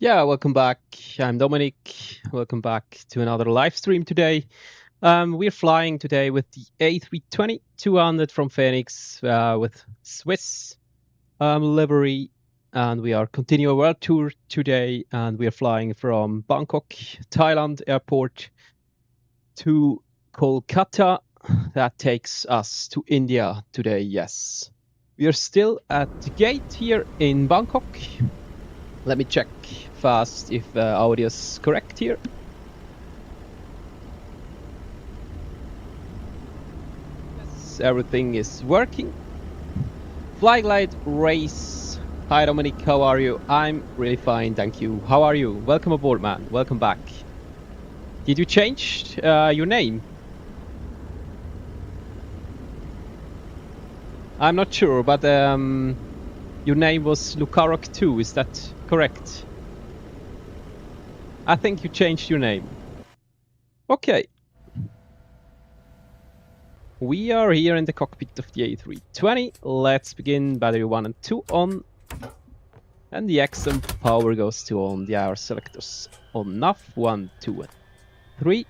Yeah, welcome back. I'm Dominic. Welcome back to another live stream today. We're flying today with the A320-200 from Fenix with Swiss livery, and we are continuing a world tour today. And we are flying from Bangkok, Thailand airport to Kolkata. That takes us to India today. Yes, we are still at the gate here in Bangkok. Let me check fast if audio is correct here. Yes, everything is working. Fly glide race. Hi Dominic, how are you? I'm really fine, thank you. How are you? Welcome aboard, man. Welcome back. Did you change your name? I'm not sure, but your name was Lukarok 2, is that correct? I think you changed your name. Okay. We are here in the cockpit of the A320. Let's begin. Battery 1 and 2 on. And the XM power goes to on. The IR selectors on NAV 1, 2 and 3.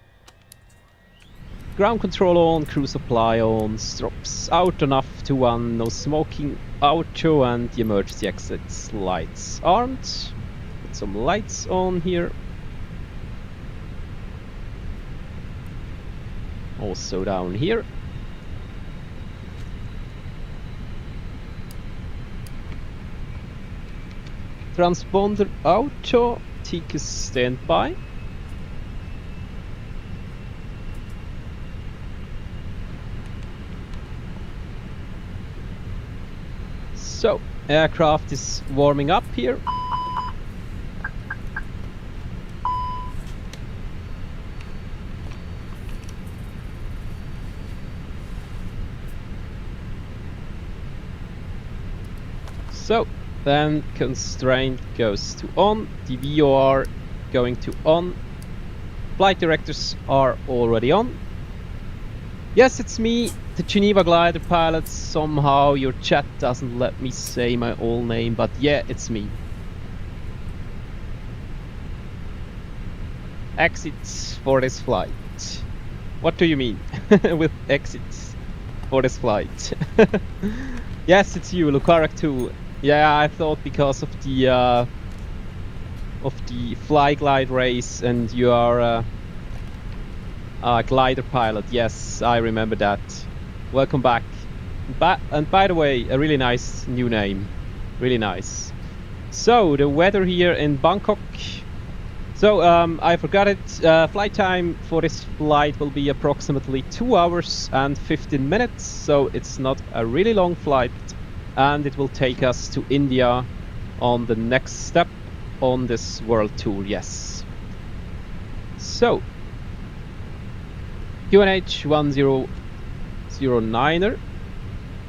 Ground control on, crew supply on, strops out on NAV 2 1, no smoking auto, and the emergency exit lights aren't. Put some lights on here. Also down here. Transponder auto, TQ standby. So, aircraft is warming up here. So, then constraint goes to on, the VOR going to on, flight directors are already on. Yes, it's me, the Geneva glider pilot. Somehow your chat doesn't let me say my old name, but yeah, it's me. Exits for this flight. What do you mean with exits for this flight? Yes, it's you, Lukarak 2. Yeah, I thought because of the fly glide race, and you are a glider pilot. Yes, I remember that. Welcome back. And by the way, a really nice new name. Really nice. So the weather here in Bangkok. So I forgot it. Flight time for this flight will be approximately 2 hours and 15 minutes. So it's not a really long flight. And it will take us to India on the next step on this world tour, yes. So, QNH 1009er,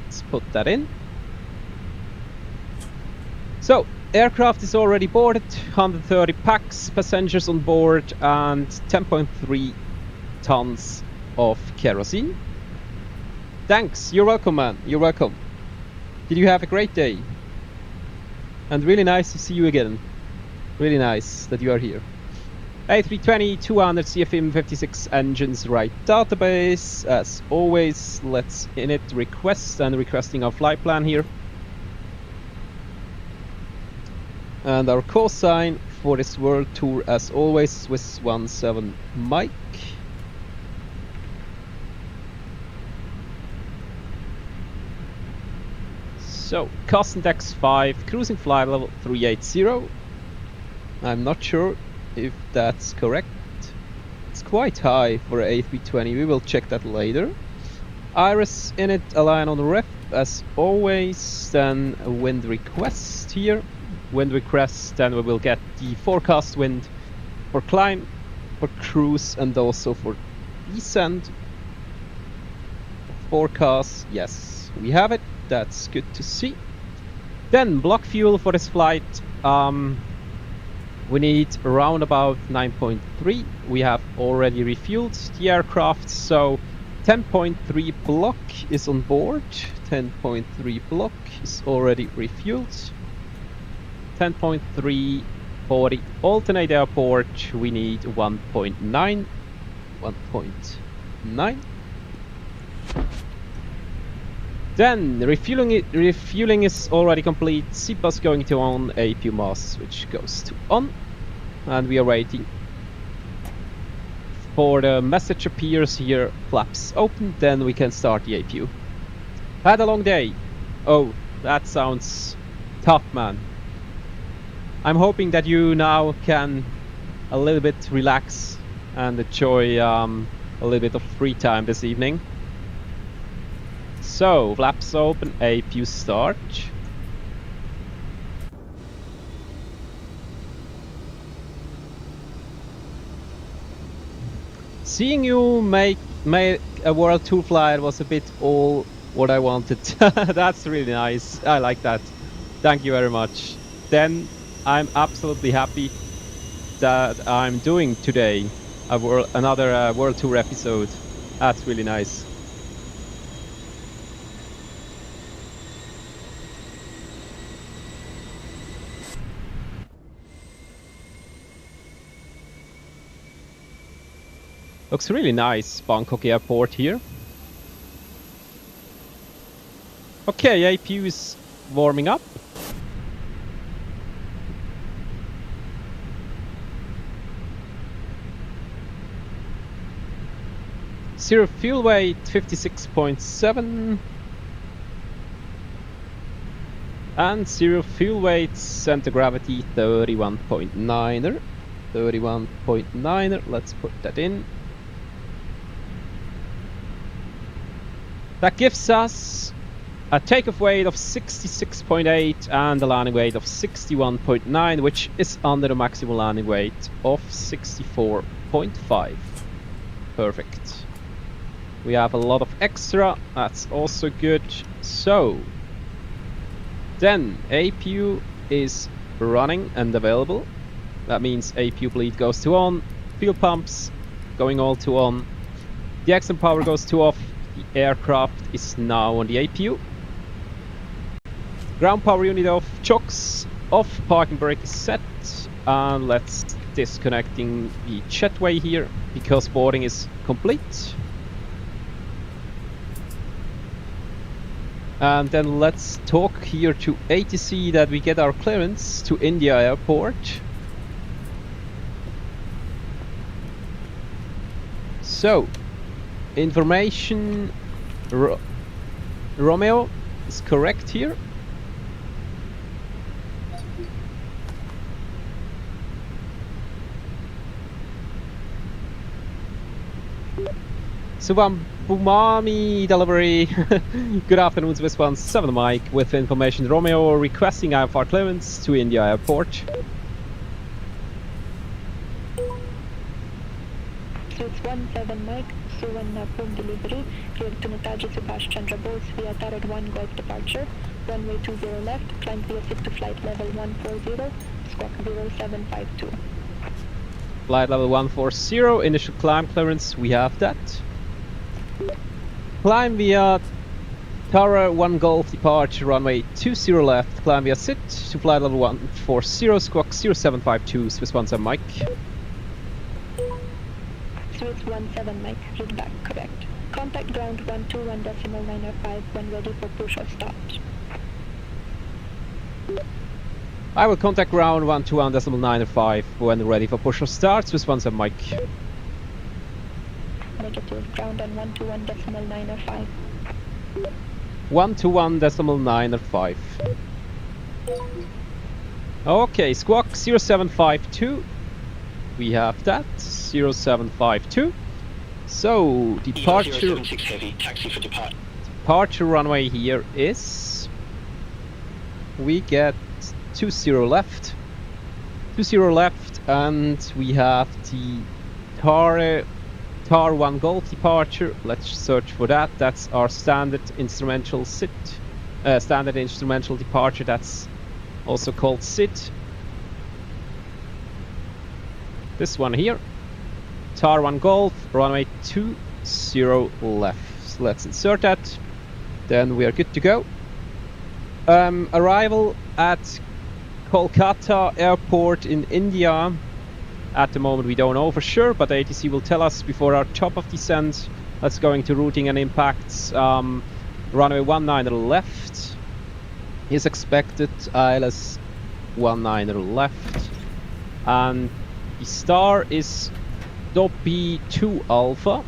let's put that in. So, aircraft is already boarded, 130 packs, passengers on board, and 10.3 tons of kerosene. Thanks, you're welcome, man, you're welcome. Did you have a great day? And really nice to see you again. Really nice that you are here. A320-200 CFM 56 engines right database. As always, let's init request and requesting our flight plan here. And our call sign for this world tour, as always, Swiss 17 Mike. So, cost index 5, cruising flight level 380. I'm not sure if that's correct. It's quite high for an A320, we will check that later. Iris init align on the ref, as always. Then a wind request here. Wind request, then we will get the forecast wind for climb, for cruise, and also for descent. Forecast, yes, we have it. That's good to see. Then block fuel for this flight. We need around about 9.3. We have already refueled the aircraft, so 10.3 block is on board. 10.3 block is already refueled. 10.3 For the alternate airport, we need 1.9. 1.9. Then refueling is already complete. CPAS going to on, APU mass switch goes to on, and we are waiting for the message appears here. Flaps open, then we can start the APU. Had a long day. Oh, that sounds tough, man. I'm hoping that you now can a little bit relax and enjoy a little bit of free time this evening. So, flaps open, APU start. Seeing you make a world tour flight was a bit all what I wanted. That's really nice. I like that. Thank you very much. Then I'm absolutely happy that I'm doing today another world tour episode. That's really nice. Looks really nice, Bangkok airport here. Okay, APU is warming up. Zero fuel weight 56.7 and zero fuel weight center gravity 31.9er. 31.9er, let's put that in. That gives us a takeoff weight of 66.8 and a landing weight of 61.9, which is under the maximum landing weight of 64.5. Perfect. We have a lot of extra, that's also good. So, then APU is running and available. That means APU bleed goes to on, fuel pumps going all to on, the exit power goes to off. The aircraft is now on the APU. Ground power unit off, chocks off, parking brake is set, and let's disconnecting the jetway here because boarding is complete. And then let's talk here to ATC that we get our clearance to India airport. So, information Romeo is correct here. Suvarnabhumi delivery. Good afternoon, Swiss 17 Mike with information Romeo requesting IFR clearance to India airport. Swiss 17 Mike, Suvarnabhumi delivery, cleared to Netaji Subhash Chandra Bose via turret 1 Golf departure, runway 20 left, climb via 6 to flight level 140, squawk 0752. Flight level 140, initial climb clearance, we have that. Climb via Tower 1 Golf departure, runway 20 left, climb via SIT to flight level 140, squawk 0752, Swiss 17 Mike. Swiss 17 Mike, read back correct. Contact ground 121.905 when ready for push or start. I will contact ground 121.905 when ready for push or start, Swiss 17 Mike. Negative, ground on 121.905. 121.905. Okay, squawk 0752. We have that, 0752. So, departure runway here is... We get 20 left. 20 left, and we have the Tar 1 Golf departure. Let's search for that. That's our standard instrumental SIT. Standard instrumental departure, that's also called SIT. This one here. Tar 1 Golf, runway 20 left. So let's insert that. Then we are good to go. Arrival at Kolkata airport in India. At the moment we don't know for sure, but ATC will tell us before our top of descent. Let's go into routing and impacts. Runway 19 left is expected, ILS 19 left, and the star is Doppy 2 Alpha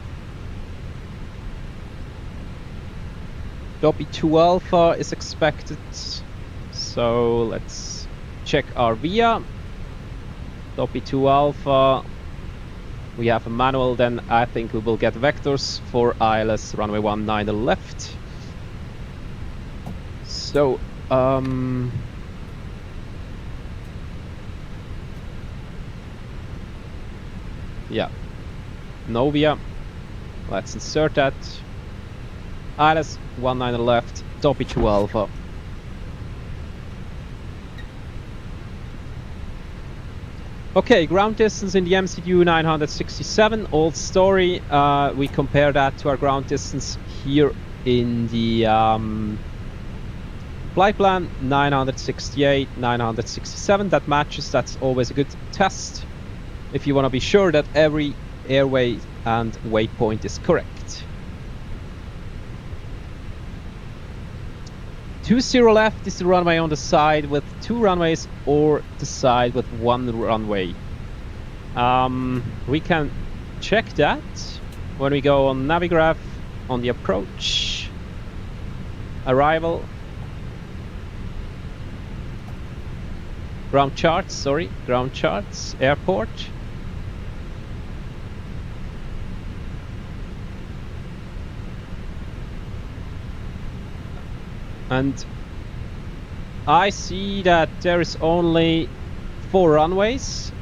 is expected, so let's check our VIA. Doppy 2 Alpha, we have a manual, then I think we will get vectors for ILS runway 19 left. So, yeah, Novia, let's insert that. ILS 19 left, Doppy 2 Alpha. Okay, ground distance in the MCU 967, old story. We compare that to our ground distance here in the flight plan 968, 967. That matches, that's always a good test if you want to be sure that every airway and waypoint is correct. 20 left is the runway on the side with 2 runways or the side with 1 runway. We can check that when we go on Navigraph on the approach, arrival, ground charts, airport. And I see that there is only 4 runways,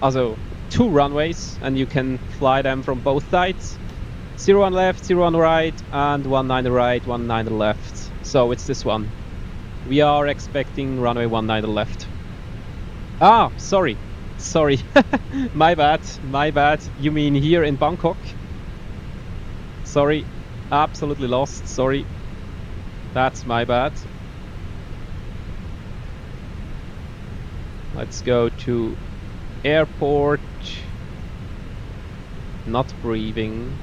also 2 runways, and you can fly them from both sides. 01 left, 01 right, and 19 right, 19 left. So it's this one. We are expecting runway 19 left. Ah, sorry. my bad. You mean here in Bangkok? Sorry, absolutely lost, sorry. That's my bad. Let's go to airport. Not breathing.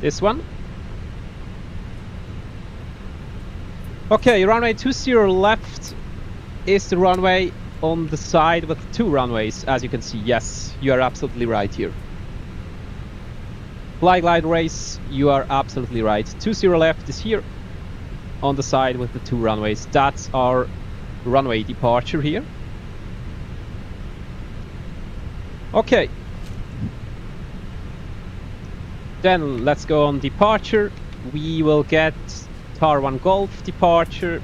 This one. Okay, runway 20 left is the runway on the side with 2 runways, as you can see. Yes, you are absolutely right here. Fly glide race, you are absolutely right. 20 left is here on the side with the 2 runways. That's our runway departure here. Okay. Then let's go on departure. We will get Tar 1 Golf departure.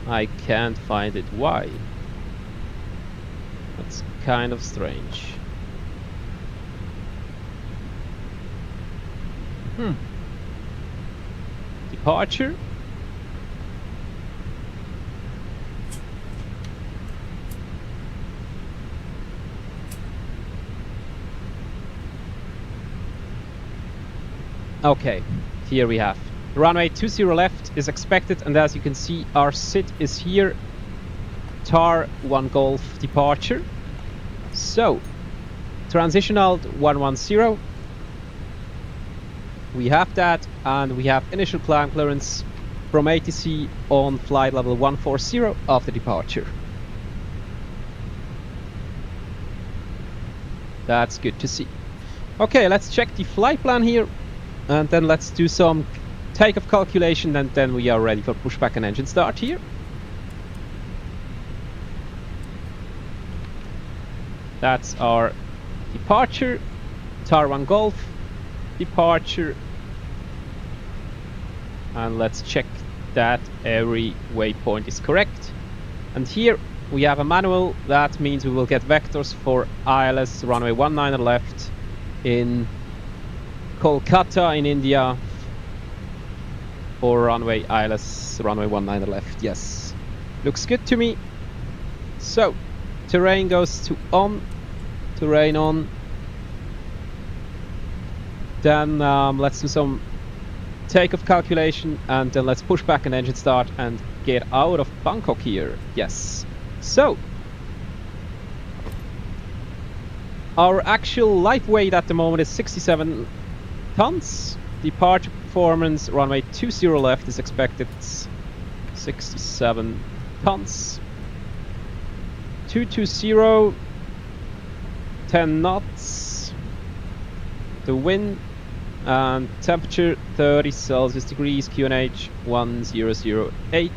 I can't find it. Why? That's kind of strange. Departure. Okay, here we have runway 20 left is expected, and as you can see, our SID is here. Tar 1 Golf departure. So, transitional 110. We have that, and we have initial climb clearance from ATC on flight level 140 after departure. That's good to see. Okay, let's check the flight plan here, and then let's do some takeoff calculation, and then we are ready for pushback and engine start here. That's our departure. Tar 1 Golf departure. And let's check that every waypoint is correct. And here we have a manual. That means we will get vectors for ILS runway 19 left in Kolkata in India for runway ILS runway 19 left. Yes, looks good to me. So terrain goes to on, terrain on. Then let's do some takeoff calculation, and then let's push back an engine start and get out of Bangkok here. Yes. So our actual live weight at the moment is 67 tons. Departure performance runway 20 left is expected 67 tons. 220, 10 knots. The wind and temperature 30 Celsius degrees, QNH 1008.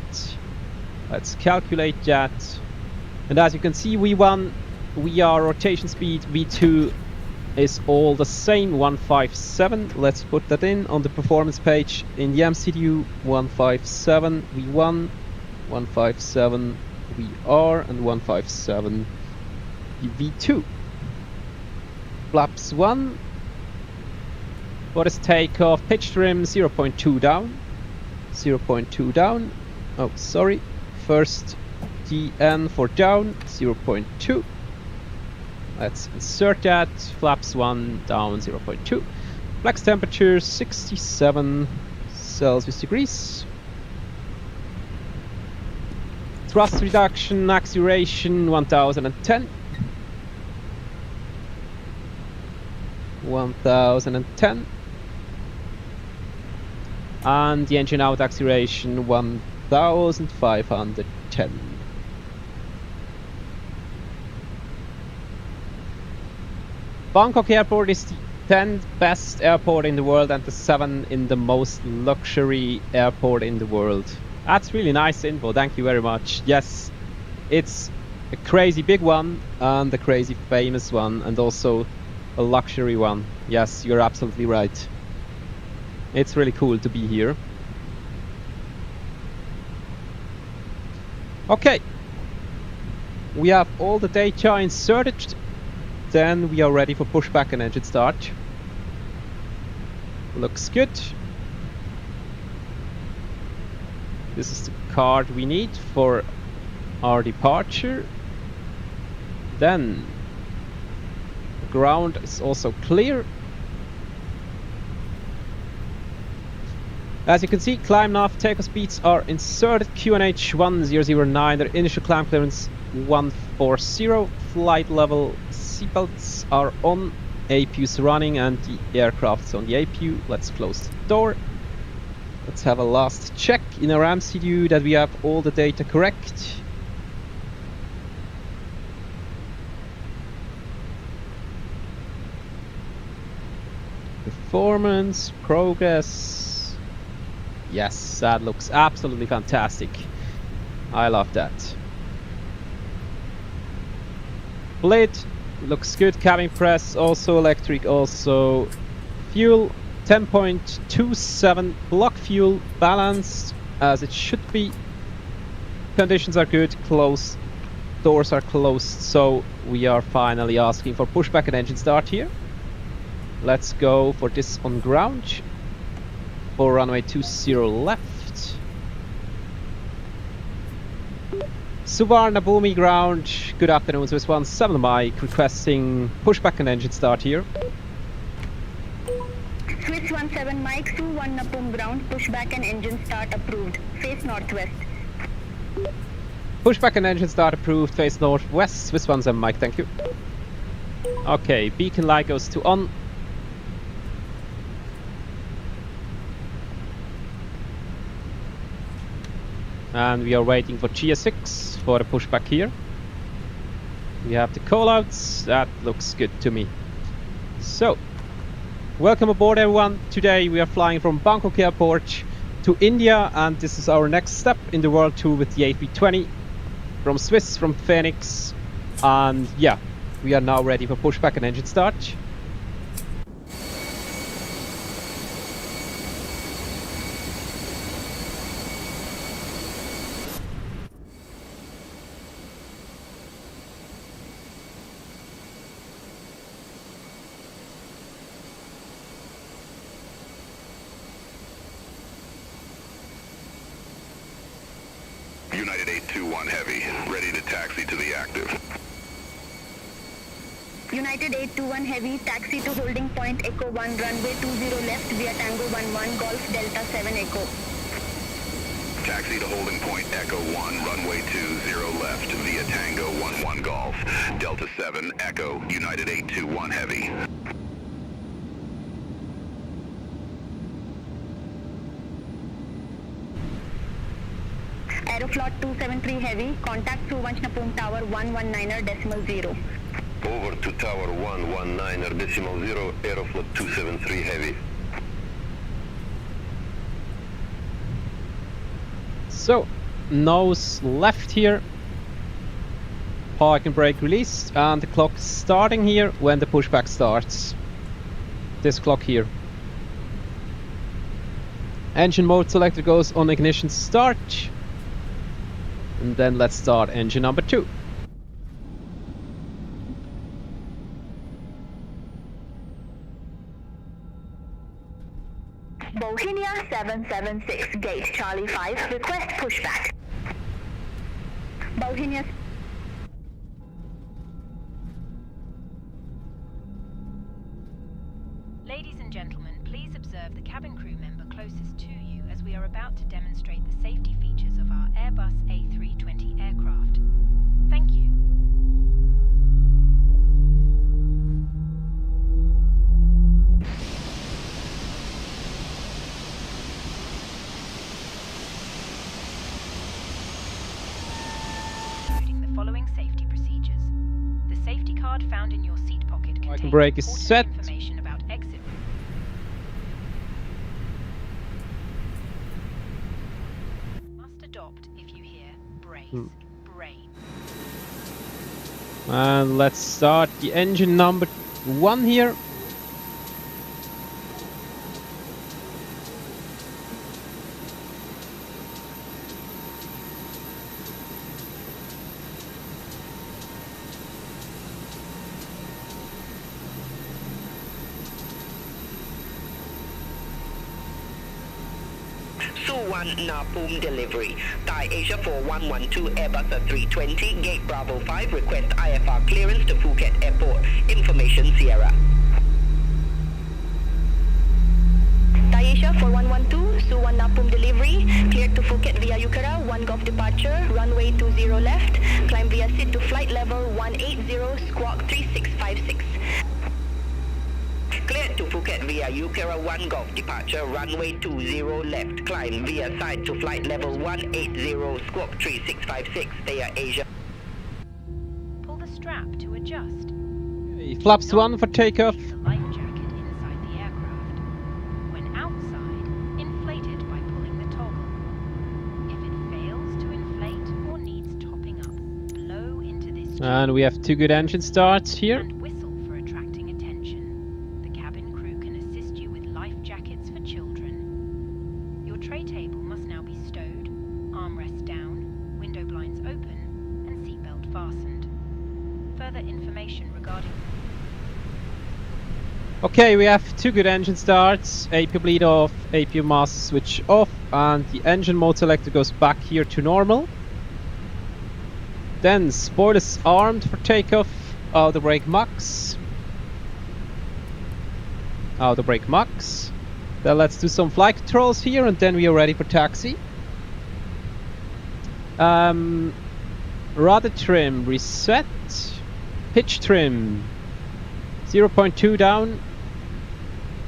Let's calculate that. And as you can see, V1, VR rotation speed, V2 is all the same, 157. Let's put that in on the performance page in the MCDU. 157 V1, 157 VR, and 157 V2. Flaps 1. What is takeoff? Pitch trim 0.2 down. 0.2 down. Oh, sorry. First DN for down 0.2. Let's insert that. Flaps 1 down 0.2. Flex temperature 67 Celsius degrees. Thrust reduction, acceleration 1010. 1010. And the engine out acceleration 1510. Bangkok airport is the 10th best airport in the world and the 7th in the most luxury airport in the world. That's really nice info, thank you very much. Yes, it's a crazy big one and a crazy famous one, and also a luxury one. Yes, you're absolutely right. It's really cool to be here. Okay, we have all the data inserted. Then we are ready for pushback and engine start. Looks good. This is the card we need for our departure. Then the ground is also clear. As you can see, climb nav takeoff speeds are inserted. QNH 1009, their initial climb clearance 140, flight level seatbelts are on, APUs running, and the aircraft's on the APU. Let's close the door. Let's have a last check in our MCDU that we have all the data correct. Performance, progress. Yes, that looks absolutely fantastic. I love that. Blade looks good. Cabin press also electric, also fuel 10.27, block fuel balanced as it should be. Conditions are good, closed, doors are closed, so we are finally asking for pushback and engine start here. Let's go for this on ground for runway 20 left. Suvarnabhumi ground. Good afternoon, SWISS 17 Mike, requesting pushback and engine start here. SWISS 17 Mike, Suvarnabhumi ground, pushback and engine start approved. Face northwest. Pushback and engine start approved, face northwest, SWISS 17 Mike, thank you. Okay, beacon light goes to on. And we are waiting for GS6 for the pushback here. We have the callouts, that looks good to me. So, welcome aboard everyone. Today we are flying from Bangkok airport to India, and this is our next step in the world tour with the A320 from SWISS, from Fenix. And yeah, we are now ready for pushback and engine start. United 821 Heavy, ready to taxi to the active. United 821 Heavy, taxi to holding point Echo 1, runway 20 left via Tango 11, Golf Delta 7 Echo. Taxi to holding point Echo 1, runway 20 left via Tango 11 Golf, Delta 7 Echo, United 821 Heavy. Aeroflot 273 Heavy, contact Suvarnabhumi Tower 119.0. Over to Tower 119.0, Aeroflot 273 Heavy. So, nose left here. Park and brake released, and the clock starting here when the pushback starts. This clock here. Engine mode selector goes on ignition start. And then let's start engine number 2. Bohemia 776, gate Charlie 5, request pushback. Bohemia. Ladies and gentlemen, please observe the cabin crew member closest to you as we are about to demonstrate the safety features of our Airbus A320 aircraft. Thank you. Including the following safety procedures. The safety card found in your seat pocket contains brake is important set. information about exit. Must adopt if you hear brace, brain. And let's start the engine number 1 here. Suvarnabhumi delivery. Thai Asia 4112 Airbus A320, gate Bravo 5, request IFR clearance to Phuket Airport. Information Sierra. Thai Asia 4112, Suvarnabhumi delivery, cleared to Phuket via Yukara, 1 Golf departure, runway 20 left, climb via SID to flight level 180, squawk 3656. Cleared to Phuket via Yukara 1 Golf departure, runway 20 left, climb via side to flight level 180, squawk 3656, Thai Asia. Pull the strap to adjust. Flaps 1 for takeoff. Leave the life jacket inside the aircraft. When outside, inflate it by pulling the toggle. If it fails to inflate or needs topping up, blow into this And we have 2 good engine starts here. and whistle for attracting attention. The cabin crew can assist you with life jackets for children. Your tray table must now be stowed, armrest down, window blinds open, and seatbelt fastened. Further information regarding Okay, we have 2 good engine starts. APU bleed off, APU master switch off, and the engine mode selector goes back here to normal. Then spoilers armed for takeoff. Auto brake max. Auto brake max. Then let's do some flight controls here, and then we are ready for taxi. Rudder trim reset. Pitch trim 0.2 down.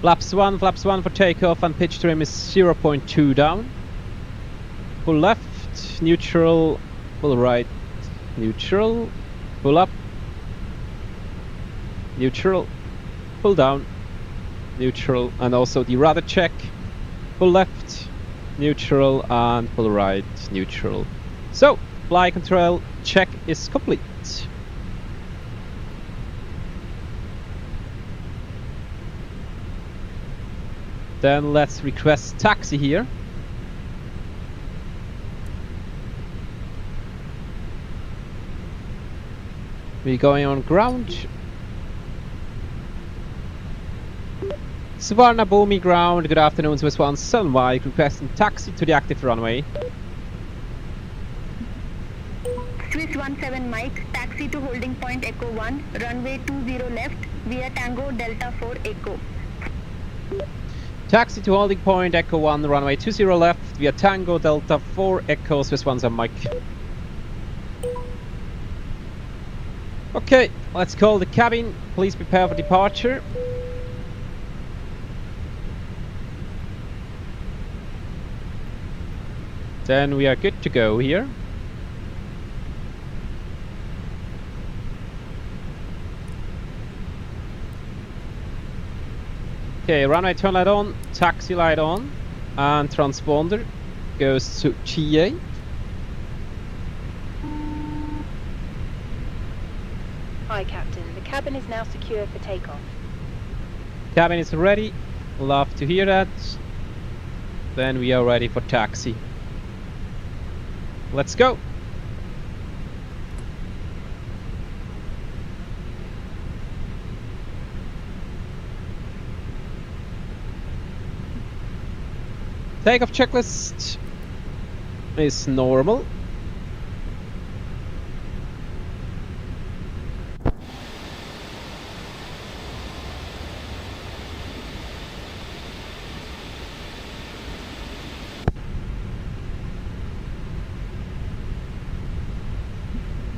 Flaps 1 for takeoff, and pitch trim is 0.2 down. Pull left, neutral, pull right, neutral, pull up, neutral, pull down, neutral, and also the rudder check. Pull left, neutral, and pull right, neutral. So, flight control check is complete. Then let's request taxi here. We're going on ground. Suvarnabhumi ground, good afternoon, SWISS 1 Sunwide, requesting taxi to the active runway. Swiss 17 Mike, taxi to holding point Echo 1, runway 20 left, via Tango Delta 4 Echo. Taxi to holding point Echo 1, runway 20 left, via Tango Delta 4 Echo, Swiss 17 Mike. Okay, let's call the cabin. Please prepare for departure. Then we are good to go here. Okay, runway turn light on, taxi light on, and transponder goes to GA. Hi, Captain. The cabin is now secure for takeoff. Cabin is ready. Love to hear that. Then we are ready for taxi. Let's go. Takeoff checklist is normal.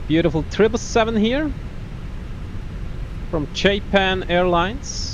Beautiful 777 here from Japan Airlines.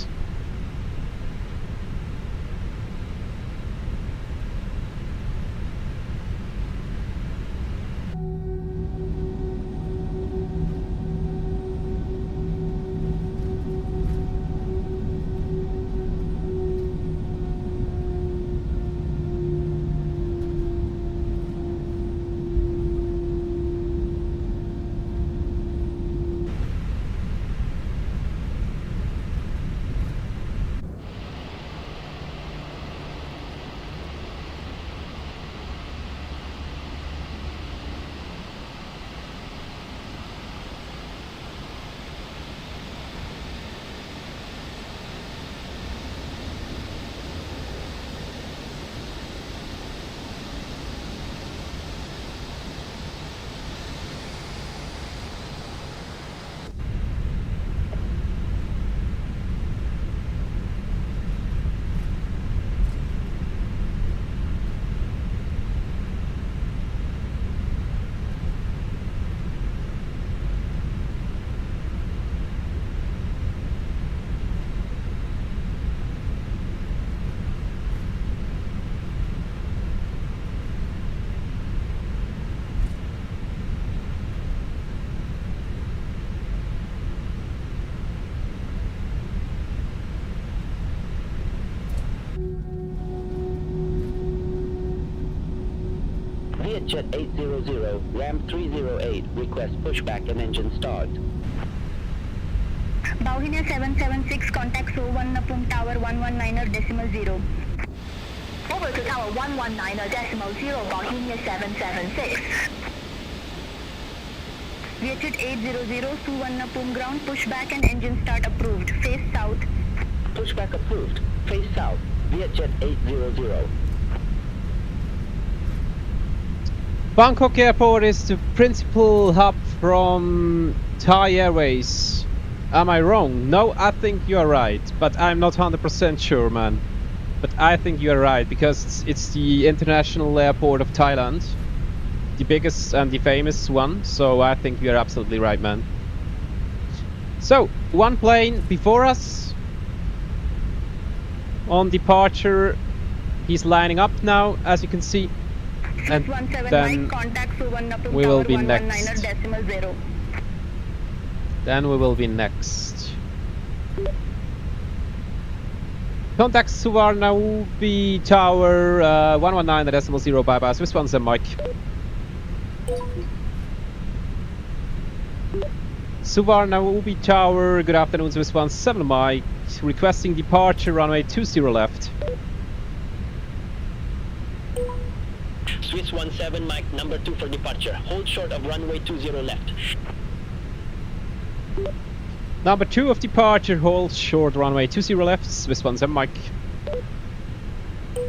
Jet 800, ramp 308, request pushback and engine start. Bauhinia 776, contact So1 Napung Tower 119.0. Over to Tower 119.0, Bauhinia 776. Vietjet 800, So1 Napung ground, pushback and engine start approved. Face south. Pushback approved. Face south. Vietjet 800. Bangkok Airport is the principal hub from Thai Airways. Am I wrong? No, I think you are right, but I'm not 100% sure, man. But I think you are right, because it's the international airport of Thailand, the biggest and the famous one, so I think you are absolutely right, man. So, one plane before us. On departure, he's lining up now, as you can see. And then we will be next. Then we will be next. Contact Suvarnabhumi Tower 119.0 bye-bye. Swiss 17 Mike. Suvarnabhumi Tower, good afternoon, Swiss 17 Mike. Requesting departure, runway 20 left. Swiss 17 Mike, number 2 for departure. Hold short of runway 20 left. Number 2 of departure, hold short runway 20 left, Swiss 17 Mike.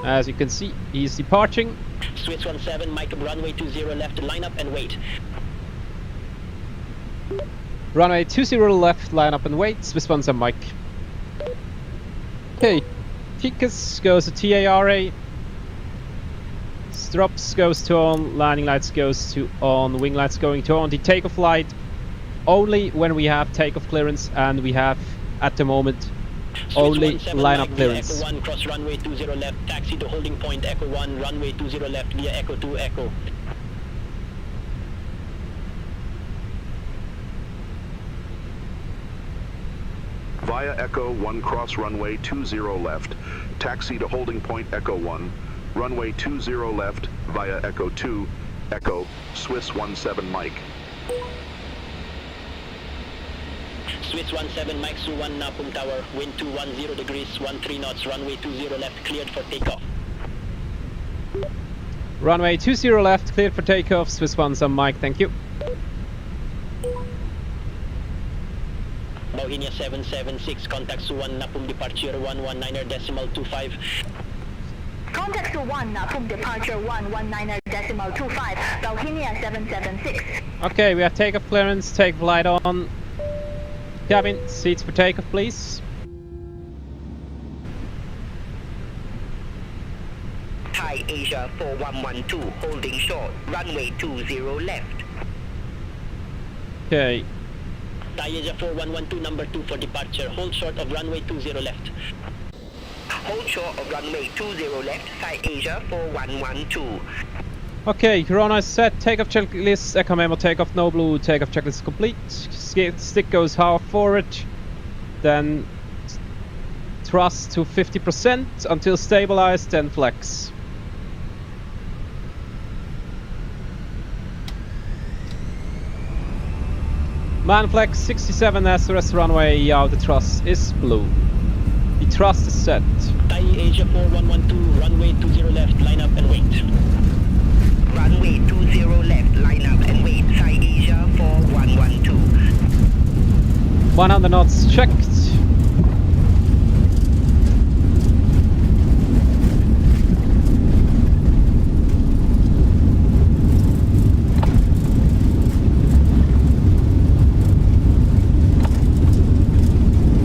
As you can see, he's departing. Swiss 17 Mike, runway 20 left, line up and wait. Runway 20 left, line up and wait. Swiss ones and Mike. Okay, TICAS goes to TARA. Strops goes to on, landing lights goes to on, wing lights going to on. The takeoff light only when we have takeoff clearance, and we have at the moment only line up clearance. Echo 1 cross runway 20 left, taxi to holding point Echo 1, runway 20 left via Echo 2 Echo. Via Echo 1 cross runway 20 left, taxi to holding point Echo 1, runway 20 left via Echo 2, Echo, Swiss 17 Mike. Swiss 17 Mike Suvarnabhumi Tower, wind 210 degrees, 13 knots, runway 20 left, cleared for takeoff. Runway 20 left, cleared for takeoff. Swiss 17 Mike, thank you. Bohemia 776, contact Suvarnabhumi departure 119.25. Contact to 1 from departure 119.25, Bohemia 776. Okay, we have takeoff clearance, takeoff light on. Cabin, seats for takeoff, please. Thai Asia 4112, holding short, runway 20 left. Okay, Thai Asia 4112, number 2 for departure, hold short of runway 20 left. Hold short of runway 20 left, Thai Asia 4112. okay, Corona is set, takeoff checklist, Echo Memo, takeoff no blue, takeoff checklist complete. Stick goes half forward, then thrust to 50% until stabilized, then flex. Man flex 67 SRS runway, the thrust is blue. The thrust is set. Thai Asia 4112, runway 20 left, line up and wait. Runway 20 left, line up and wait, Thai Asia 4112. 100 knots checked.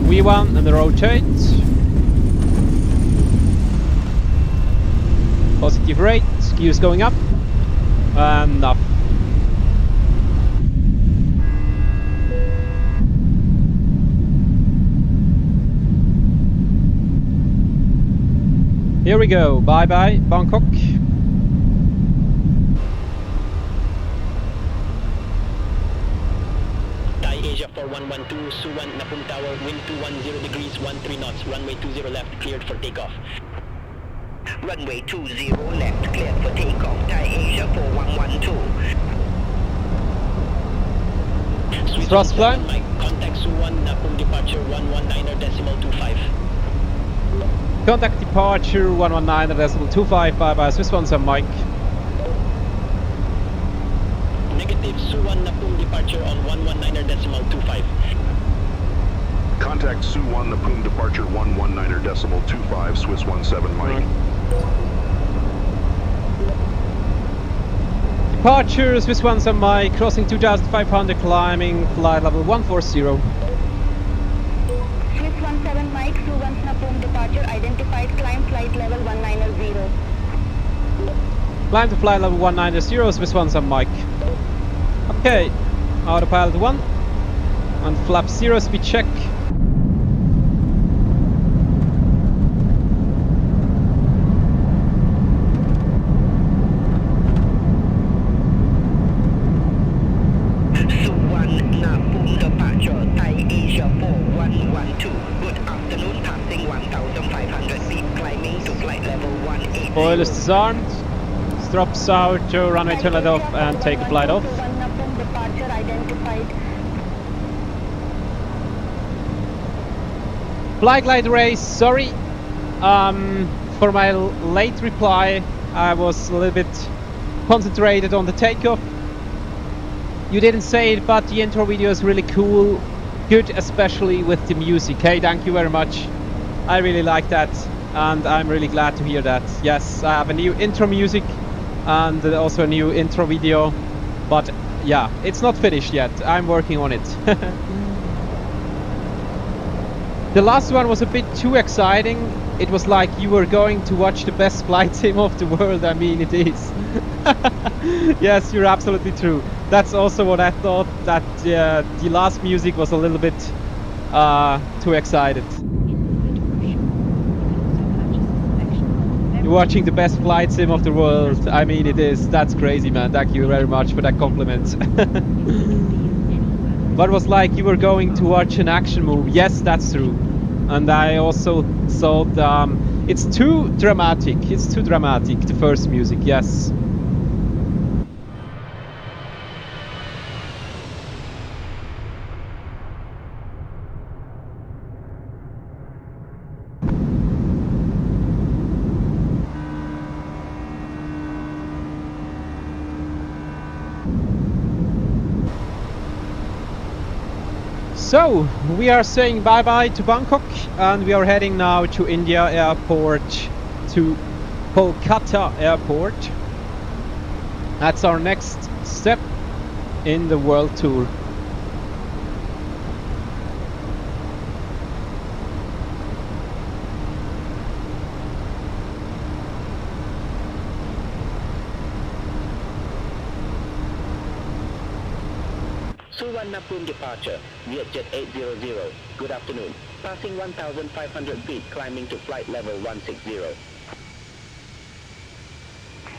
V1 and rotate. Positive rate, gears going up. And up. Here we go, bye bye Bangkok. Thai Asia 4112, Suvarnabhumi Tower, wind 210 degrees, 13 knots, runway 20 left, cleared for takeoff. Runway 20 left, cleared for takeoff, Thai Asia 4112. Thrust climb. Mike, contact Suvarnabhumi departure 119.25. Contact departure 119.25, bye bye Swiss 17 Mike. Negative, Suvarnabhumi departure on 119.25. Contact Suvarnabhumi departure 119.25, Swiss 17 Mike. Departure Swiss 17 Mike, crossing 2500, climbing flight level 140. Swiss 17 Mike, Suvarnabhumi departure identified, climb flight level 190. Climb to flight level 190, Swiss 17 Mike. Okay, autopilot 1 and flap 0 speed check. Suvarnabhumi departure, Thai Asia 4112. Good afternoon, passing 1500 feet, climbing to flight level 18. Spoilers disarmed. Strops out to runway 20 off and take a flight off. Suvarnabhumi departure identified. Flight glide race, sorry. For my late reply, I was a little bit concentrated on the takeoff. You didn't say it, but the intro video is really cool. Good, especially with the music. Hey, thank you very much. I really like that, and I'm really glad to hear that. Yes, I have a new intro music and also a new intro video. But yeah, it's not finished yet. I'm working on it. The last one was a bit too exciting. It was like you were going to watch the best flight sim of the world. I mean, it is. Yes, you're absolutely true. That's also what I thought, that the last music was a little bit too excited. You're watching the best flight sim of the world. I mean, it is. That's crazy, man. Thank you very much for that compliment. But it was like you were going to watch an action movie. Yes, that's true. And I also thought it's too dramatic. It's too dramatic, the first music, yes. So, we are saying bye-bye to Bangkok and we are heading now to India Airport, to Kolkata Airport. That's our next step in the world tour. Suvarnabhumi departure, Vietjet 800. Good afternoon. Passing 1,500 feet, climbing to flight level 160.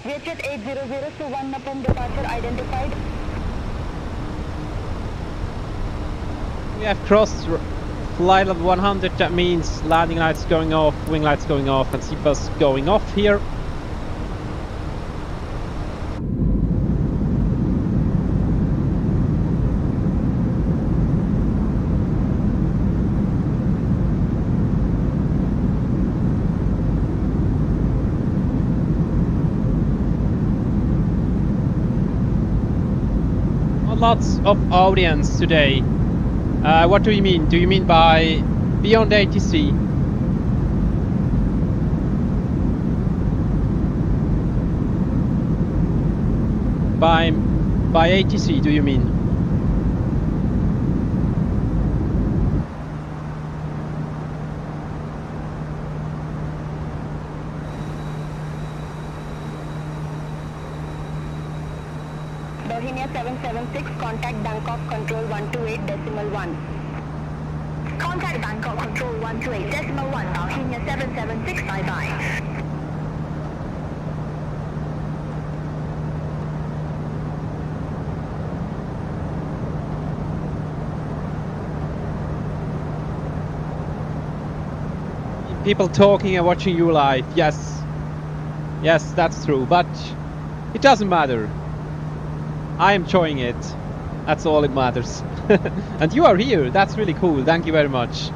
Vietjet 800 Suvarnabhumi departure identified. We have crossed flight level 100. That means landing lights going off, wing lights going off, and seatbelts going off here. Lots of audience today. What do you mean? Do you mean by BeyondATC? By ATC, do you mean? Bohemia 776, contact Bangkok Control 128.1. Contact Bangkok Control 128.1, Bohemia 776, bye-bye. People talking and watching you live, yes. Yes, that's true, but it doesn't matter. I am enjoying it. That's all it matters. And you are here. That's really cool. Thank you very much.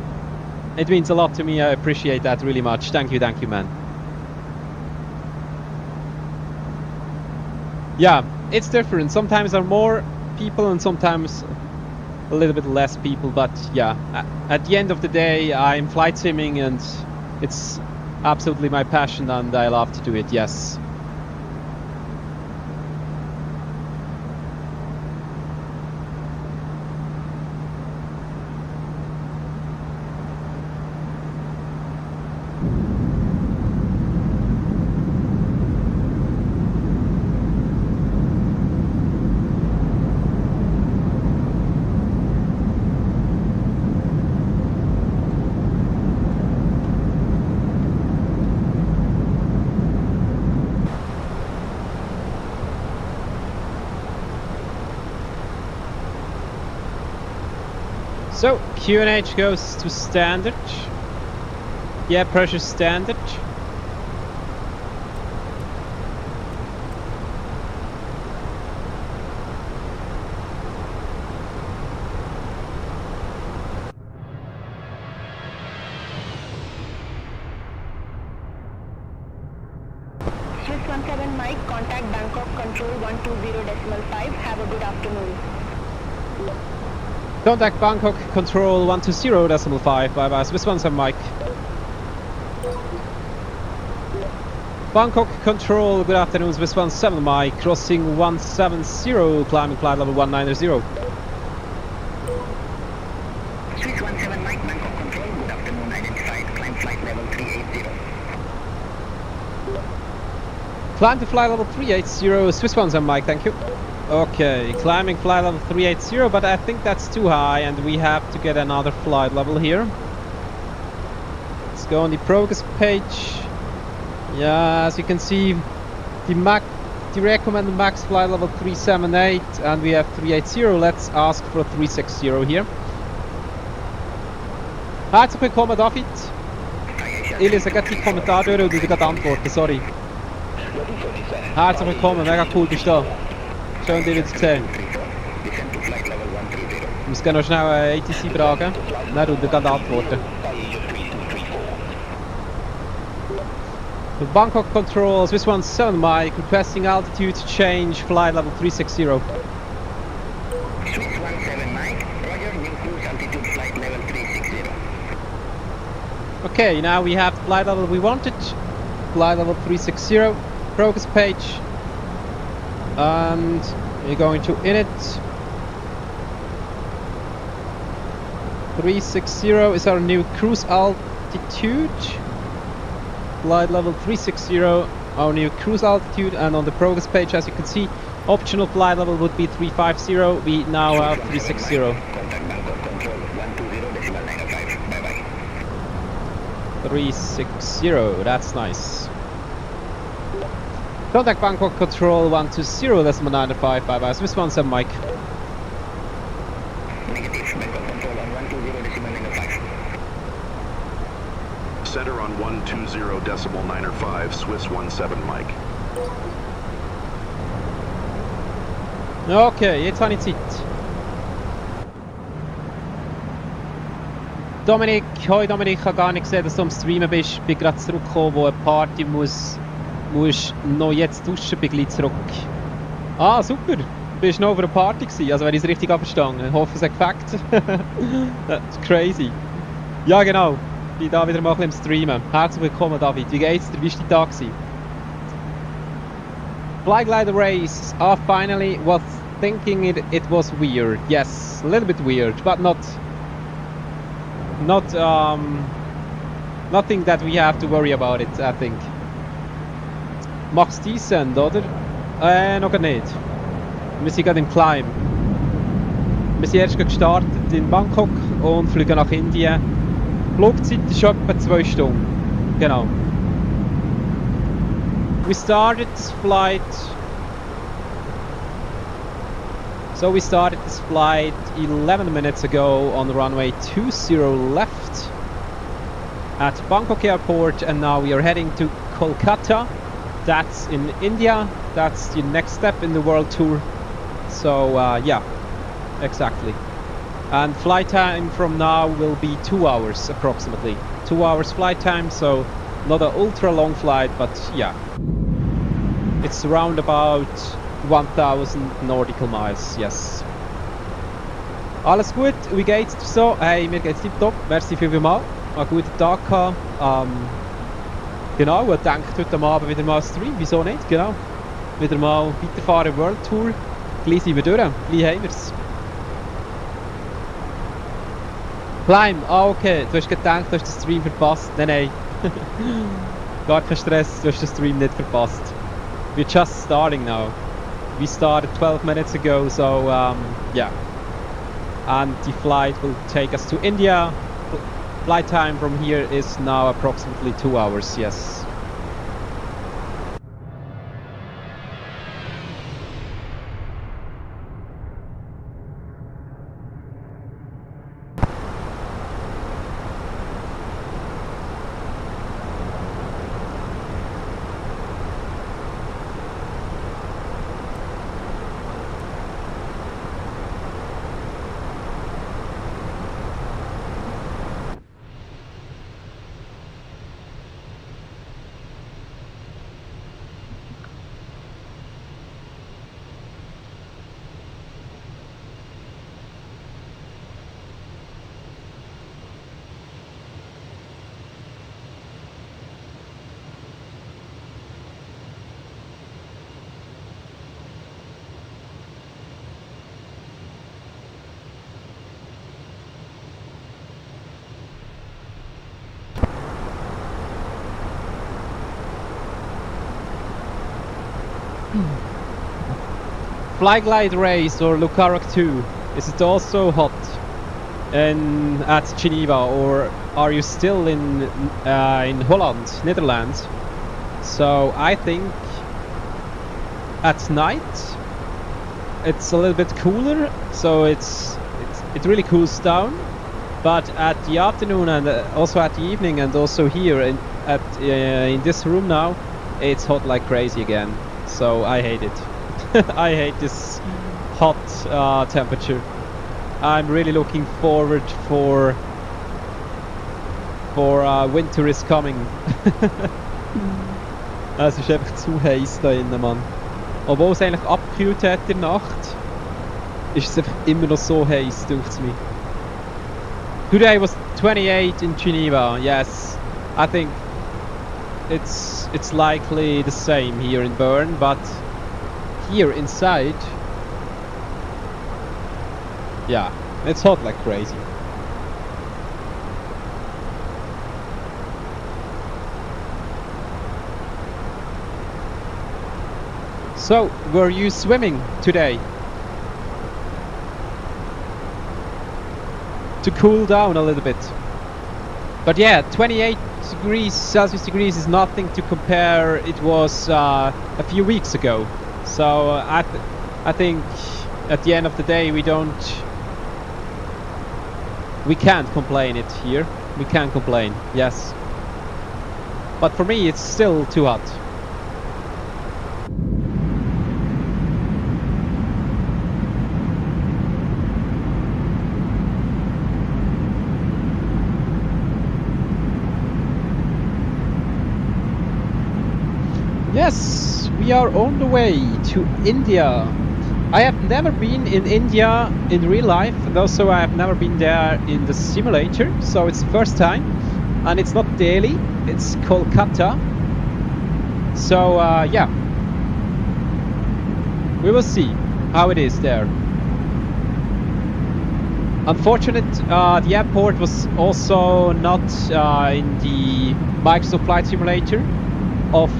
It means a lot to me. I appreciate that really much. Thank you, man. Yeah, it's different. Sometimes there are more people and sometimes a little bit less people. But yeah, at the end of the day, I'm flight simming and it's absolutely my passion and I love to do it, yes. So, QNH goes to standard. Yeah, pressure standard. SWISS 17 Mike, contact Bangkok Control 120.5. Have a good afternoon. Contact Bangkok Control 120.5. Bye bye. SWISS 17 Mike. Bangkok Control, good afternoon, Swiss 17 Mike, crossing 170, climbing flight level 190. Swiss 17 Mike, Bangkok Control, good afternoon, identified, climb flight level 380. Climb to flight level 380, Swiss 17 Mike, thank you. Okay, climbing flight level 380, but I think that's too high and we have to get another flight level here. Let's go on the progress page. Yeah, as you can see, the recommended max flight level 378 and we have 380. Let's ask for 360 here. Herzlich willkommen, David. Ich lese gerade die Kommentare durch und du gerade antworten, sorry. Herzlich willkommen, mega cool bist du da. Schön dich wieder zu sehen. Ich muss gerne noch schnell ATC fragen, dann du gerade antworten. Bangkok Control, Swiss 17 Mike, requesting altitude change, flight level 360. Swiss 17 Mike, roger, new cruise altitude flight level 360. Okay, now we have the flight level we wanted, flight level 360, progress page, and we're going to init. 360 is our new cruise altitude. Flight level 360, our new cruise altitude, and on the progress page, as you can see, optional flight level would be 350. We now have 360. Contact Bangkok Control 120.905. Bye bye. 360, that's nice. Contact Bangkok Control 120.905. Bye bye. Swiss 17 Mike. Negative, Bangkok Control on 120.905. Center on 120.905, Swiss 17 Mike. Okay, jetzt habe ich Zeit. Dominik, hoi Dominik, ich habe gar nicht gesehen, dass du am Streamen bist. Ich bin gerade zurückgekommen, wo eine Party musst noch jetzt duschen, bin gleich zurück. Ah, super. Du bist noch auf einer Party gewesen, also wenn ich es richtig abverstanden. Ich hoffe, es hat gefackt. That's crazy. Ja, genau. Ich bin da wieder mal ein bisschen im Streamen. Herzlich willkommen, David. Wie geht's dir? Wie war dein Tag? Fly glider race. Finally was thinking it was weird. Yes, a little bit weird, but not nothing that we have to worry about it, I think. Machst decent, oder? Noch nicht. Wir sind gerade im Climb. Wir sind erst gestartet in Bangkok und fliegen nach Indien. Flugzeit ist etwa 2 Stunden. Genau. We started this flight. So we started this flight 11 minutes ago on the runway 20 left at Bangkok Airport, and now we are heading to Kolkata. That's in India. That's the next step in the world tour. So yeah, exactly. And flight time from now will be 2 hours approximately. 2 hours flight time, so not an ultra long flight, but yeah. It's around about 1000 nautical miles, yes. Alles gut, wie geht's dir so? Hey, mir geht's tipptopp, merci vielmals. Einen guten Tag gehabt. Genau, ich denke heute Abend wieder mal Stream, wieso nicht, genau. Wieder mal weiterfahren World Tour. Gleich sind wir durch, gleich haben wir's. Climb, okay, du hast gedacht, du hast den Stream verpasst. Nein. Gar kein Stress, du hast den Stream nicht verpasst. We're just starting now. We started 12 minutes ago, so yeah. And the flight will take us to India. Flight time from here is now approximately 2 hours, yes. Flyglide race or Lucarok 2, is it also hot at Geneva, or are you still in Holland, Netherlands? So I think at night it's a little bit cooler, so it really cools down. But at the afternoon and also at the evening, and also here in this room now, it's hot like crazy again. So I hate it. I hate this hot temperature. I'm really looking forward for winter is coming. Es ist einfach zu heiß da innen, Mann. Obwohl es eigentlich abgekühlt hat in der Nacht, ist es einfach immer noch so heiß, dünkt's mir. Today was 28 in Geneva. Yes, I think it's likely the same here in Bern, but here inside, yeah, it's hot like crazy. So, were you swimming today? To cool down a little bit. But yeah, 28 Celsius degrees is nothing to compare. It was a few weeks ago. So I think at the end of the day we can't complain it here. We can't complain, yes. But for me it's still too hot. Yes, we are on the way to India. I have never been in India in real life, and also I have never been there in the simulator, so it's the first time. And it's not Delhi, it's Kolkata. So yeah, we will see how it is there. Unfortunate, the airport was also not in the Microsoft Flight Simulator of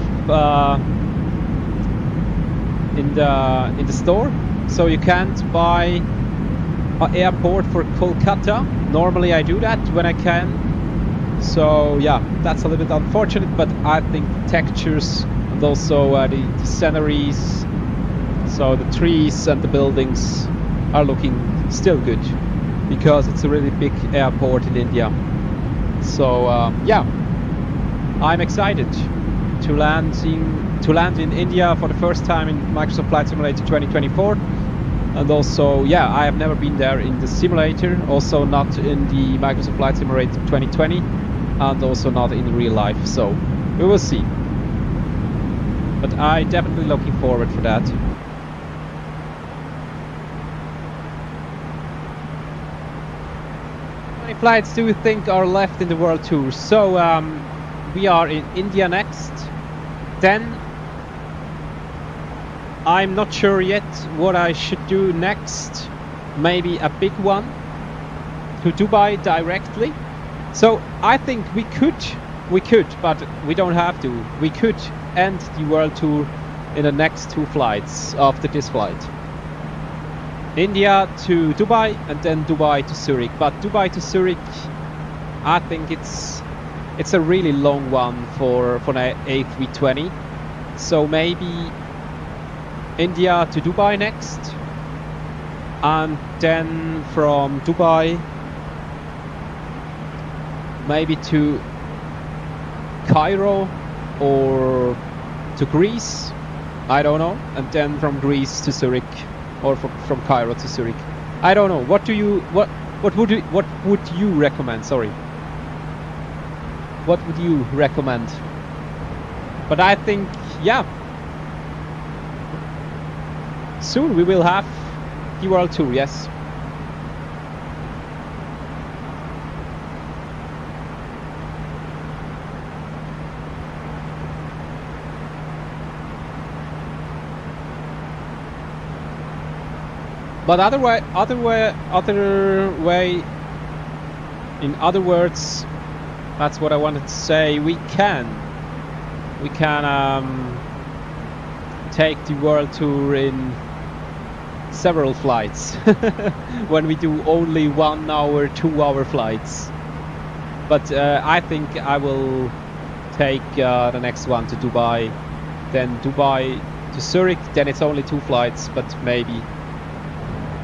in the store, so you can't buy an airport for Kolkata. Normally I do that when I can, so yeah, that's a little bit unfortunate, but I think textures and also the sceneries, so the trees and the buildings are looking still good, because it's a really big airport in India. So yeah, I'm excited to land in India for the first time in Microsoft Flight Simulator 2024. And also, yeah, I have never been there in the simulator, also not in the Microsoft Flight Simulator 2020, and also not in real life, so we will see. But I'm definitely looking forward for that. How many flights do you think are left in the world tour? So we are in India next. Then I'm not sure yet what I should do next. Maybe a big one to Dubai directly. So I think we could, but we don't have to. We could end the world tour in the next 2 flights after this flight. India to Dubai and then Dubai to Zurich. But Dubai to Zurich, I think it's a really long one for an A320. So maybe India to Dubai next, and then from Dubai maybe to Cairo or to Greece, I don't know, and then from Greece to Zurich, or from Cairo to Zurich. I don't know. What would you recommend? Sorry. What would you recommend? But I think, yeah, soon we will have the world tour, yes. But in other words, that's what I wanted to say. We can take the world tour in several flights when we do only 1 hour, 2 hour flights. But I think I will take the next one to Dubai, then Dubai to Zurich, then it's only 2 flights, but maybe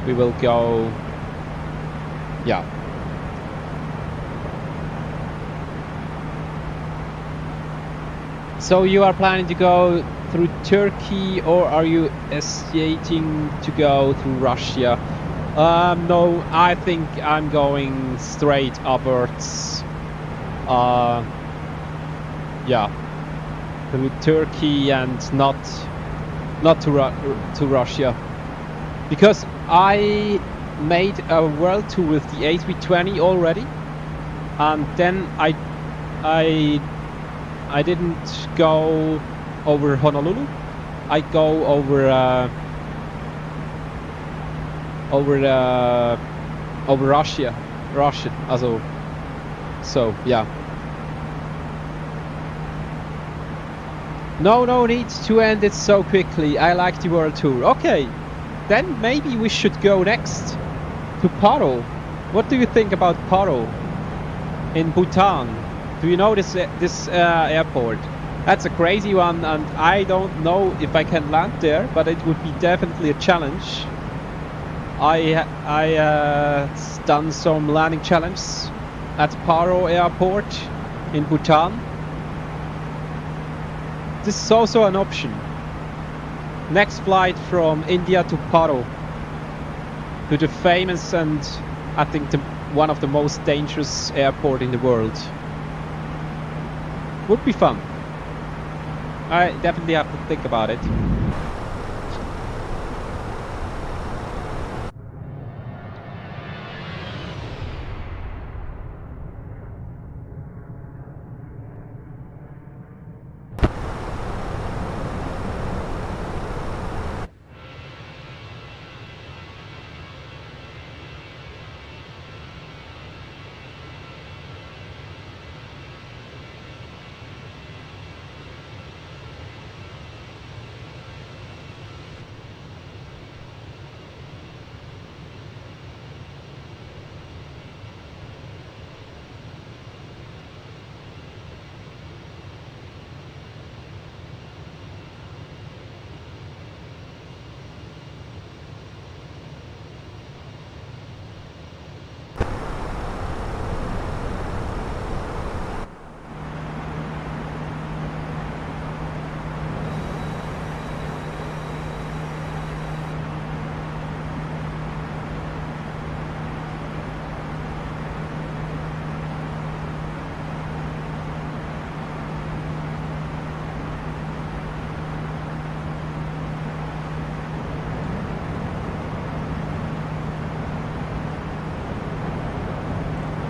we will go, yeah. So you are planning to go through Turkey, or are you hesitating to go through Russia? No, I think I'm going straight upwards. Yeah, through Turkey and not to Russia, because I made a world tour with the A320 already, and then I didn't go over Honolulu. I go over Russia, also. So yeah. No need to end it so quickly. I like the world tour. Okay, then maybe we should go next to Paro. What do you think about Paro in Bhutan? Do you know this airport? That's a crazy one, and I don't know if I can land there, but it would be definitely a challenge. I done some landing challenges at Paro Airport in Bhutan. This is also an option. Next flight from India to Paro, to the famous and I think one of the most dangerous airport in the world. Would be fun. I definitely have to think about it.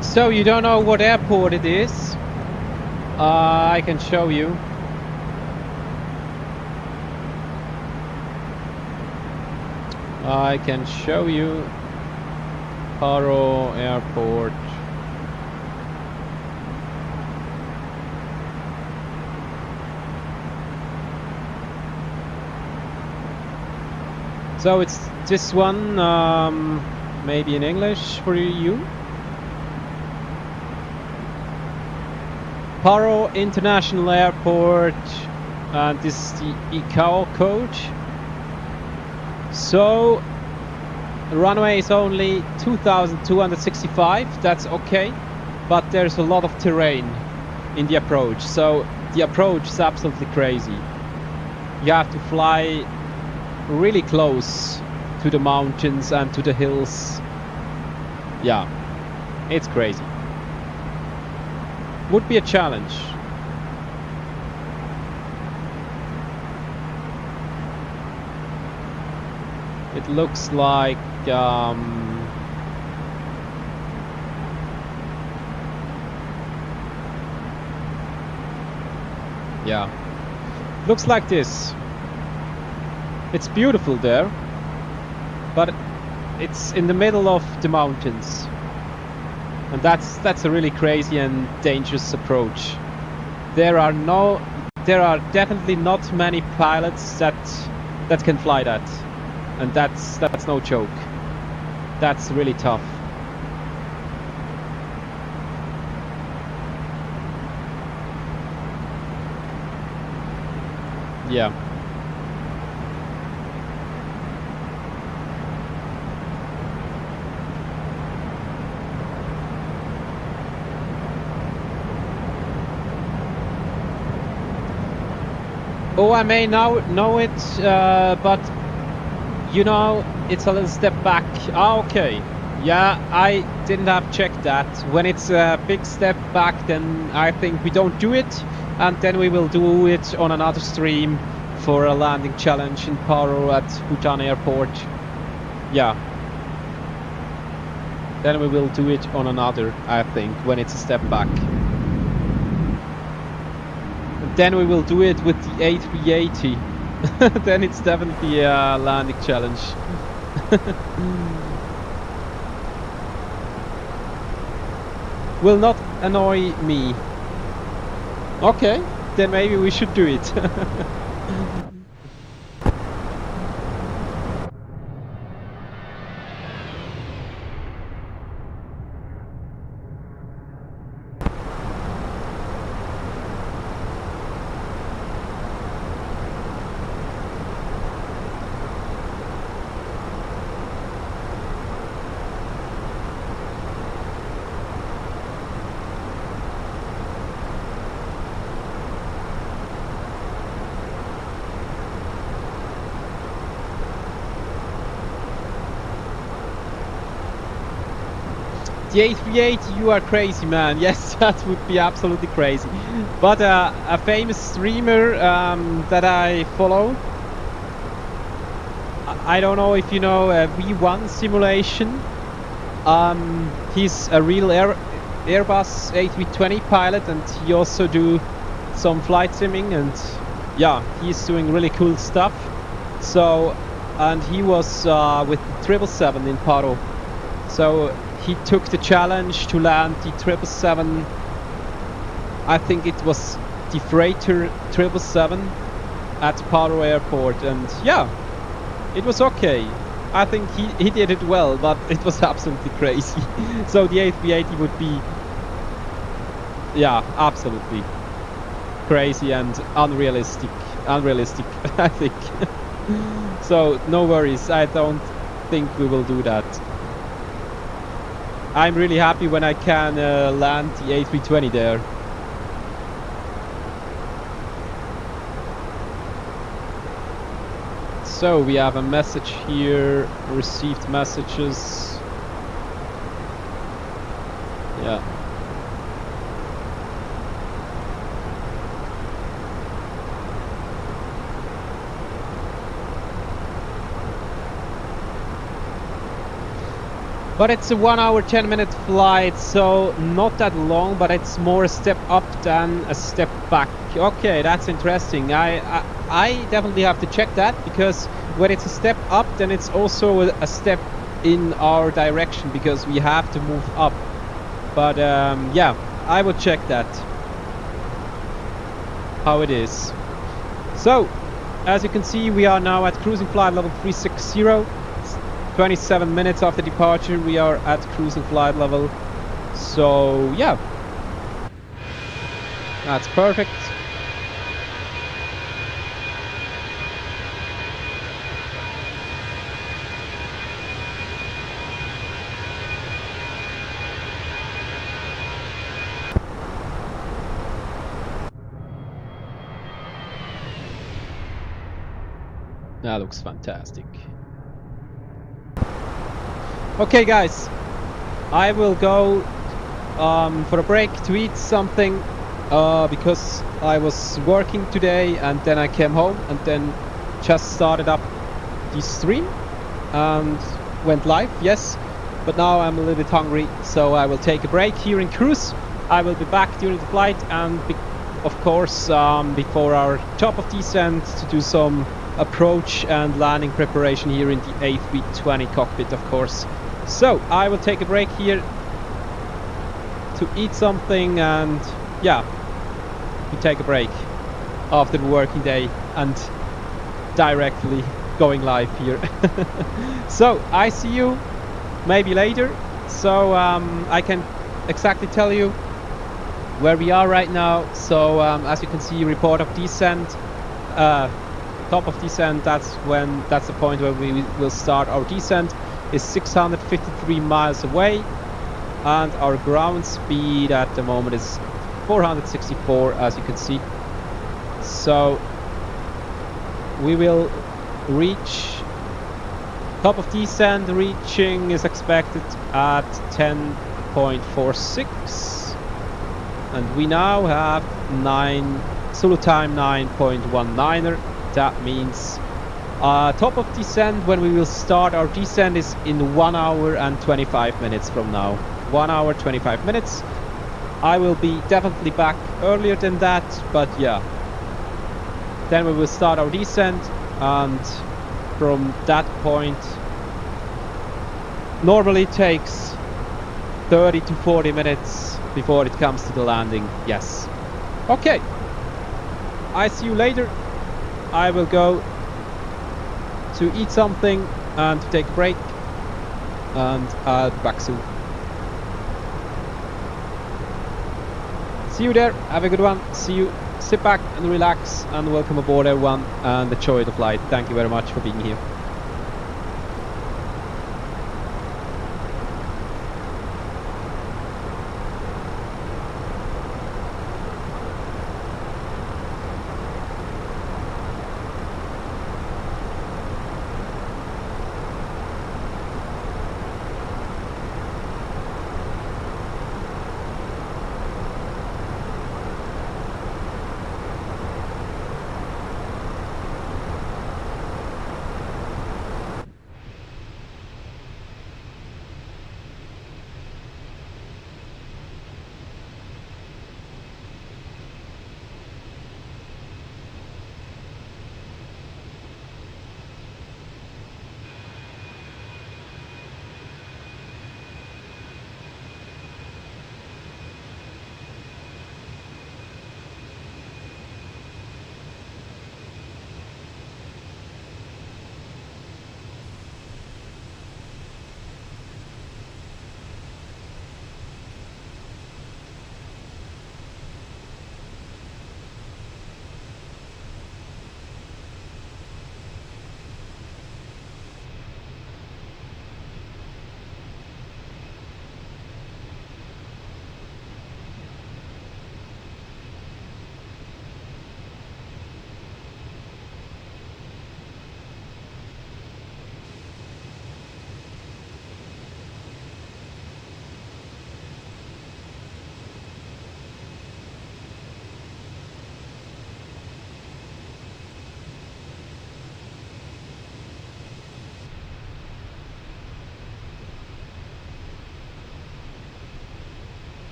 So you don't know what airport it is? I can show you. I can show you Paro Airport. So it's this one, maybe in English for you. Paro International Airport, and this is the ICAO code. So the runway is only 2,265, that's okay, but there's a lot of terrain in the approach, so the approach is absolutely crazy. You have to fly really close to the mountains and to the hills. Yeah, it's crazy. Would be a challenge. It looks like yeah, looks like this. It's beautiful there, but it's in the middle of the mountains. And that's a really crazy and dangerous approach. There are no there are definitely not many pilots that can fly that, and that's no joke. That's really tough. Yeah. Oh, I may now know it, but you know, it's a little step back. Ah, okay. Yeah, I didn't have checked that. When it's a big step back, then I think we don't do it, and then we will do it on another stream for a landing challenge in Paro at Bhutan Airport. Yeah. Then we will do it on another, I think, when it's a step back. Then we will do it with the A380. Then it's definitely a landing challenge. Will not annoy me. Okay, then maybe we should do it. The A380, you are crazy, man. Yes, that would be absolutely crazy. But a famous streamer that I follow, I don't know if you know V1 simulation. He's a real Airbus A320 pilot, and he also do some flight simming, and yeah, he's doing really cool stuff. So, and he was with the 777 in Paro. So he took the challenge to land the 777. I think it was the freighter 777 at Paro Airport, and yeah, it was okay. I think he did it well, but it was absolutely crazy. So the A380 would be, yeah, absolutely crazy and unrealistic, I think. So no worries, I don't think we will do that. I'm really happy when I can land the A320 there. So we have a message here, received messages. Yeah. But it's a 1 hour 10-minute flight, so not that long, but it's more a step up than a step back. Okay, that's interesting. I definitely have to check that, because when it's a step up, then it's also a step in our direction, because we have to move up. But yeah, I will check that, how it is. So, as you can see, we are now at cruising flight level 360. 27 minutes after departure, we are at cruising flight level. So yeah, that's perfect. That looks fantastic. Okay guys, I will go for a break to eat something, because I was working today and then I came home and then just started up the stream and went live, yes, but now I'm a little bit hungry, so I will take a break here in cruise. I will be back during the flight and of course before our top of descent to do some approach and landing preparation here in the A320 cockpit, of course. So I will take a break here to eat something, and yeah, we take a break. after the working day and directly going live here. So I see you maybe later. So I can exactly tell you where we are right now. So as you can see, report of descent, top of descent, that's the point where we will start our descent, is 653 miles away, and our ground speed at the moment is 464, as you can see. So we will reach top of descent, reaching is expected at 10.46, and we now have Zulu time 9.19er. That means top of descent, when we will start our descent, is in 1 hour and 25 minutes from now. 1 hour 25 minutes. I will be definitely back earlier than that, but yeah, then we will start our descent, and from that point normally takes 30 to 40 minutes before it comes to the landing. Yes. Okay, I see you later. I will go to eat something and to take a break, and I'll be back soon. See you there. Have a good one. See you. Sit back and relax, and welcome aboard everyone, and enjoy the flight. Thank you very much for being here.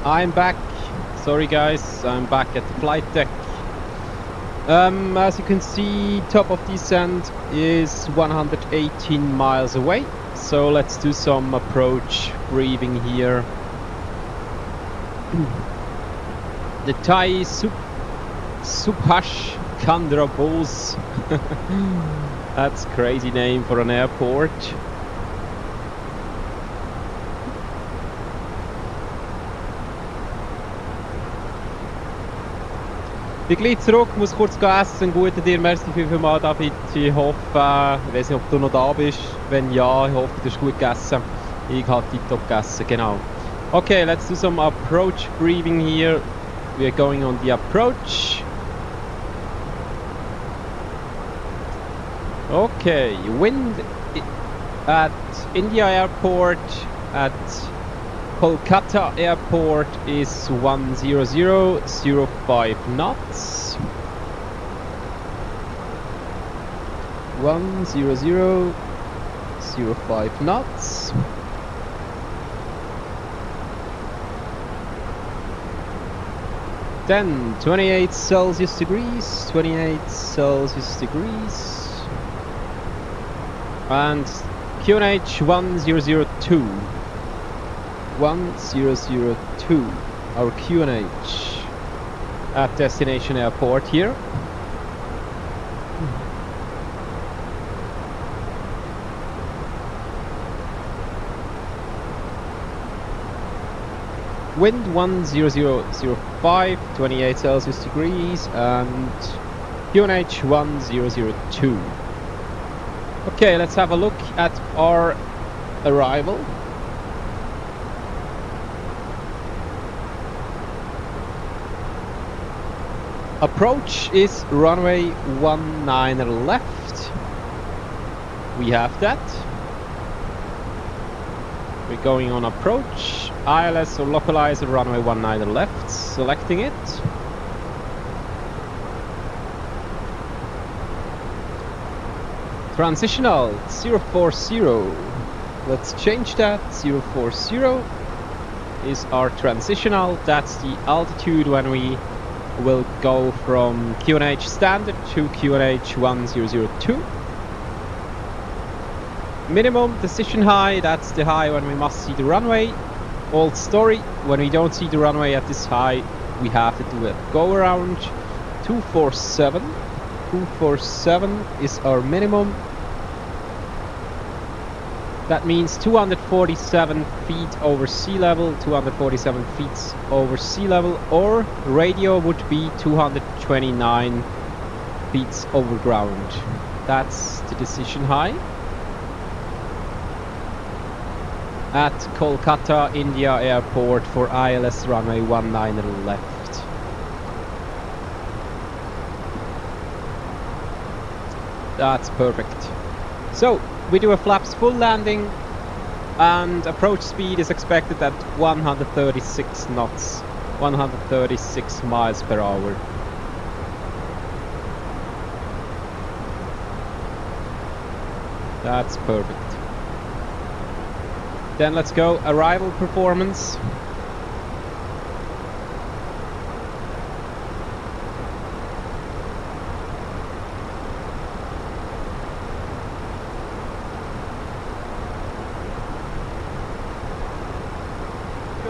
I'm back. Sorry guys, I'm back at the flight deck. As you can see, top of descent is 118 miles away. So let's do some approach briefing here. The Thai Subhash Chandra Bose. That's a crazy name for an airport. Ich bin gleich zurück, muss kurz essen. Gute dir, merci vielmals, David. Ich hoffe, ich weiß nicht, ob du noch da bist. Wenn ja, ich hoffe, du hast gut gegessen. Ich habe tiptop gegessen, genau. Okay, let's do some approach briefing here. We are going on the approach. Okay, wind at India Airport, at Kolkata Airport is 100.05 knots. 100.05 knots. Then 28 Celsius degrees, 28 Celsius degrees. And QNH 1002. 1002, our QNH at destination airport here. Wind 100.05, 28 Celsius degrees, and QNH 1002. Okay, let's have a look at our arrival. Approach is runway 19 left. We have that. We're going on approach. ILS or localizer runway 19 left. Selecting it. Transitional 040. Let's change that. 040 is our transitional. That's the altitude when we will go from QNH standard to QNH 1002. Minimum decision high, that's the high when we must see the runway. Old story, when we don't see the runway at this high, we have to do a go around. 247. 247 is our minimum. That means 247 feet over sea level, 247 feet over sea level, or radio would be 229 feet over ground. That's the decision high. At Kolkata, India Airport for ILS runway 19 left. That's perfect. So, we do a flaps full landing, and approach speed is expected at 136 knots, 136 miles per hour. That's perfect. Then let's go arrival performance.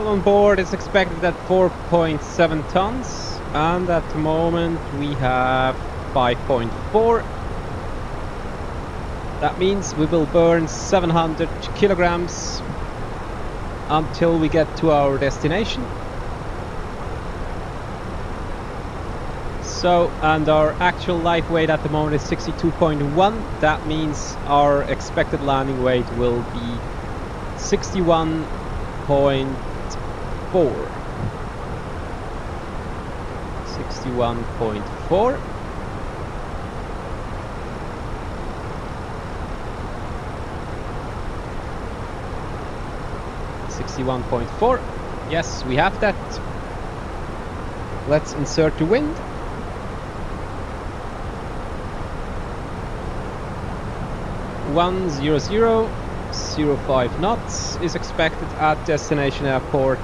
On board is expected at 4.7 tons, and at the moment we have 5.4. That means we will burn 700 kilograms until we get to our destination. So, and our actual live weight at the moment is 62.1. That means our expected landing weight will be 61.4. 61.4. Yes, we have that. Let's insert the wind. One 0.05 knots is expected at destination airport.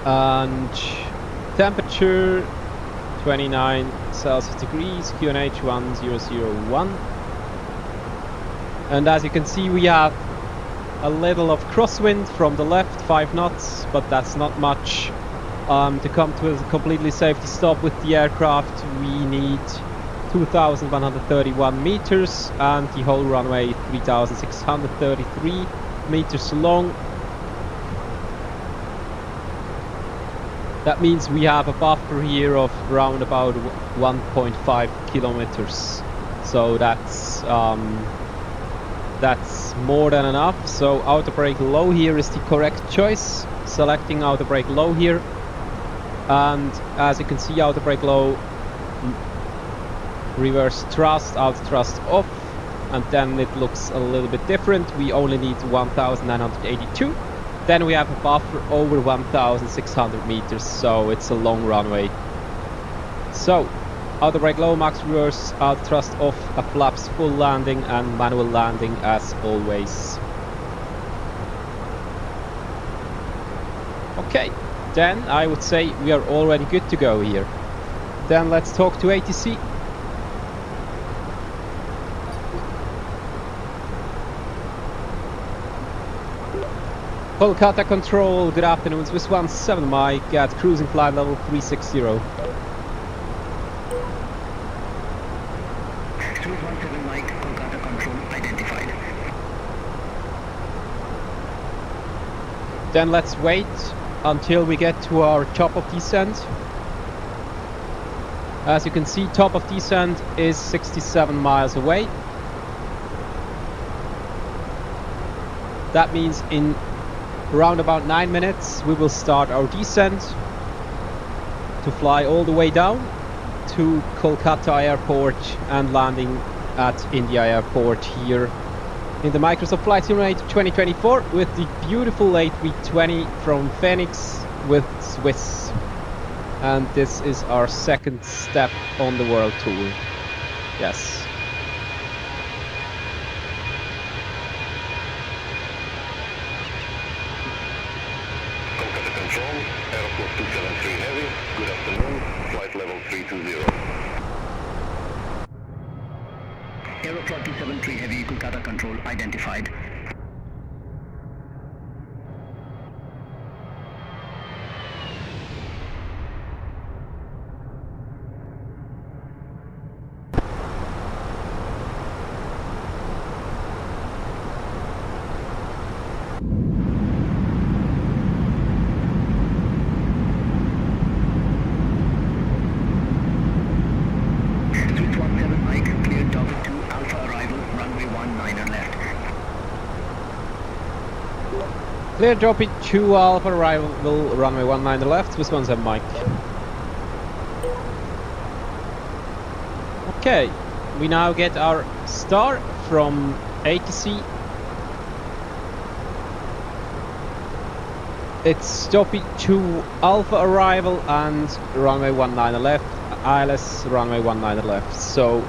And temperature 29 Celsius degrees, QNH 1001. And as you can see, we have a little of crosswind from the left, 5 knots, but that's not much. To come to a completely safety stop with the aircraft, we need 2,131 meters and the whole runway 3,633 meters long. That means we have a buffer here of around about 1.5 kilometers. So that's more than enough. So outer brake low here is the correct choice. Selecting outer brake low here. And as you can see, outer brake low, reverse thrust, outer thrust off, and then it looks a little bit different. We only need 1,982. Then we have a buffer over 1,600 meters, so it's a long runway. So, outer brake low, max reverse, outer thrust off, a flaps full landing and manual landing as always. Okay. Then I would say we are already good to go here. Then let's talk to ATC. Kolkata control, good afternoon, Swiss 17 Mike at cruising flight level 360. Swiss 17 Mike, Kolkata control identified. Then let's wait until we get to our top of descent. As you can see, top of descent is 67 miles away. That means in around about 9 minutes we will start our descent to fly all the way down to Kolkata airport and landing at India airport here in the Microsoft Flight Simulator 2024 with the beautiful A320 from Fenix with SWISS. And this is our second step on the world tour. Yes. Kolkata control, airport 273 heavy, good afternoon, flight level 320. Aeroplot 273 heavy, Kolkata control identified. Clear drop it 2 Alpha arrival, runway 19 left, Swiss 17 Mike. Okay, we now get our star from ATC. It's Stoppy 2 Alpha arrival and runway 19 left, ILS runway 19 left. So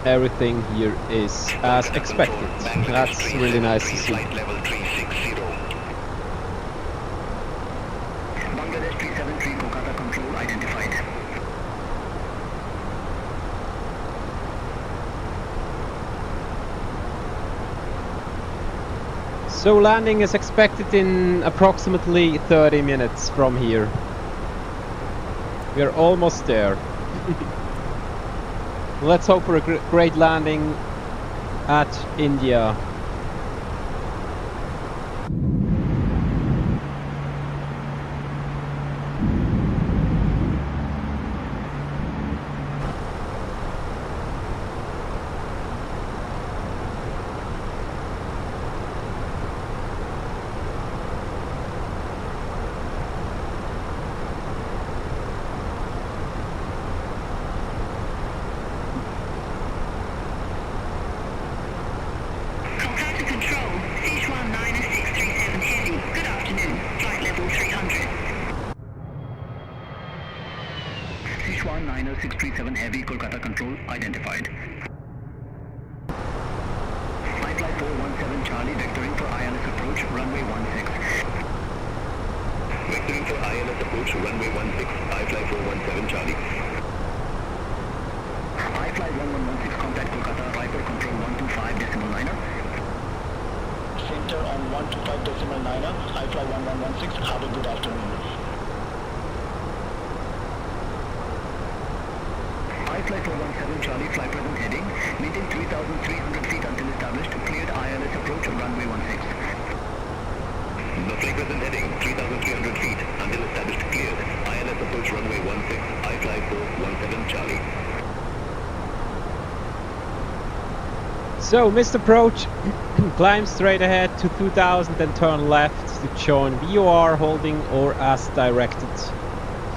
everything here is as expected. That's really nice to see. So landing is expected in approximately 30 minutes from here. We are almost there. Let's hope for a great landing at India. Sichuan 90637 heavy, Kolkata control identified. Flight 417 Charlie vectoring for ILS approach, runway 16. Clearing for ILS approach, runway 16, iFly 417 Charlie. iFly 1116, contact Kolkata, Viper control 125.9er. Center on 125.9er, iFly 1116, have a good afternoon. iFly 417 Charlie, fly present heading, maintain 3,300 feet until established, cleared ILS approach, runway 16. The flight present heading, 3,300 feet until established, cleared, ILS approach, runway 16, iFly 417 Charlie. So, missed approach, climb straight ahead to 2000 and turn left to join VOR holding or as directed.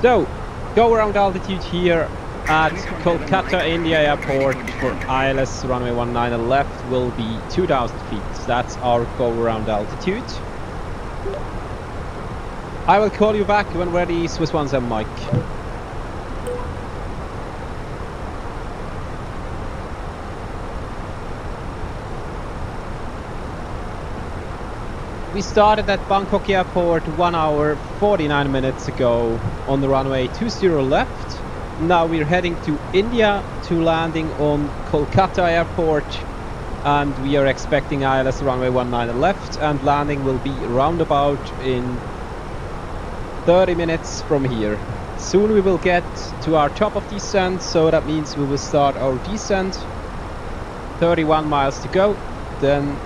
So, go around altitude here at Kolkata India Airport for ILS runway 19 and left will be 2000 feet. That's our go around altitude. I will call you back when ready, Swiss 17 Mike. We started at Bangkok Airport 1 hour 49 minutes ago on the runway 20 left. Now we're heading to India to landing on Kolkata Airport, and we are expecting ILS runway 19 left, and landing will be roundabout in 30 minutes from here. Soon we will get to our top of descent, so that means we will start our descent. 31 miles to go, then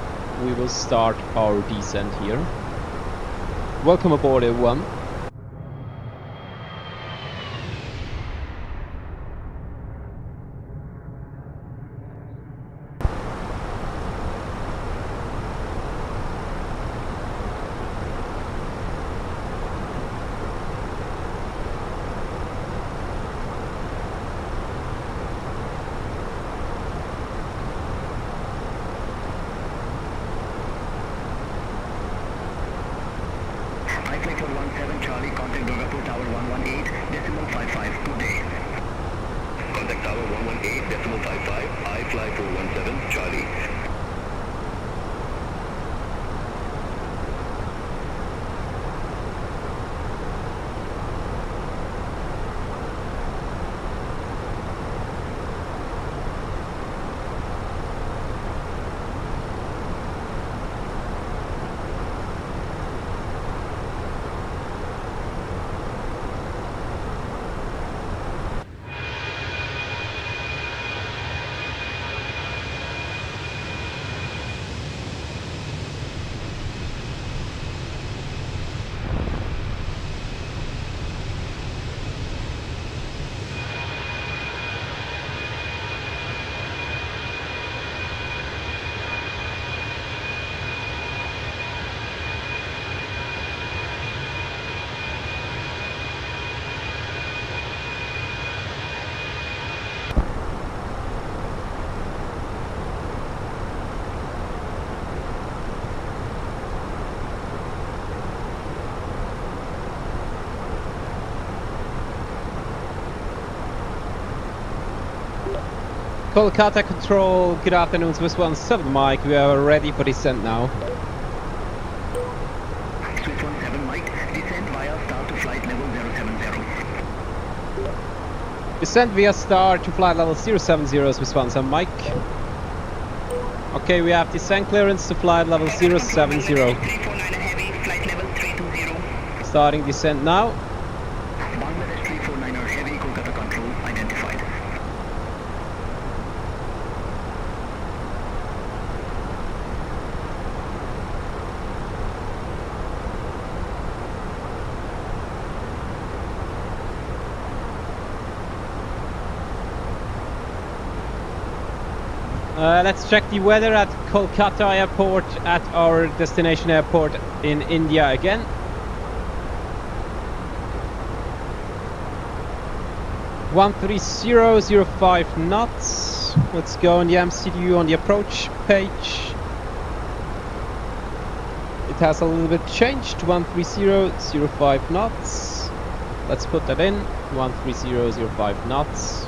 we will start our descent here. Welcome aboard, everyone. Kolkata Control, good afternoon, Swiss 17 Mike, we are ready for descent now. Swiss 17 Mike, descent via star to flight level 070. Descent via star to flight level 070, Swiss 17 Mike. Okay, we have descent clearance to flight level 070. 349 heavy, flight level 320. Starting descent now. Bangladesh 349er heavy, Kolkata Control identified. Let's check the weather at Kolkata Airport at our destination airport in India again. (130.05 knots). Let's go on the MCDU on the approach page. It has a little bit changed. 130.05 knots. Let's put that in. 130.05 knots.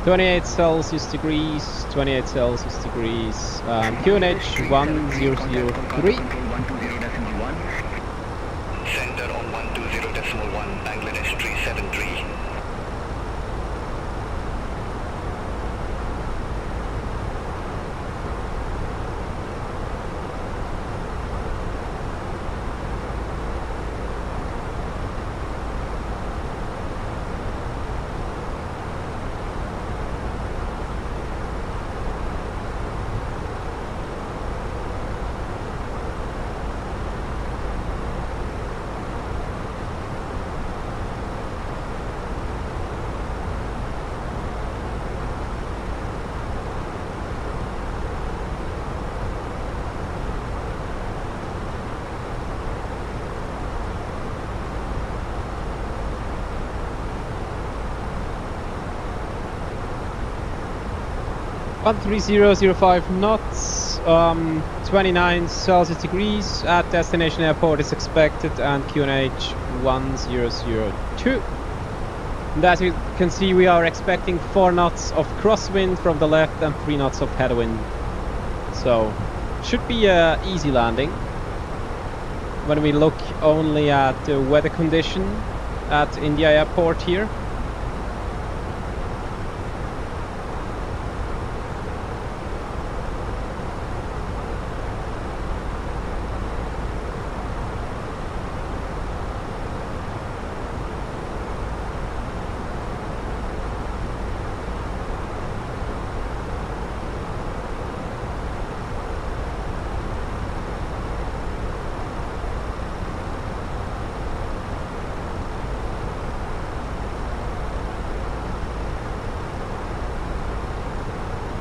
28 Celsius degrees, 28 Celsius degrees, QNH 1003. 13005 knots, 29 Celsius degrees at destination airport is expected, and QNH 1002. And as you can see, we are expecting 4 knots of crosswind from the left and 3 knots of headwind. So, should be a easy landing. When we look only at the weather condition at India airport here.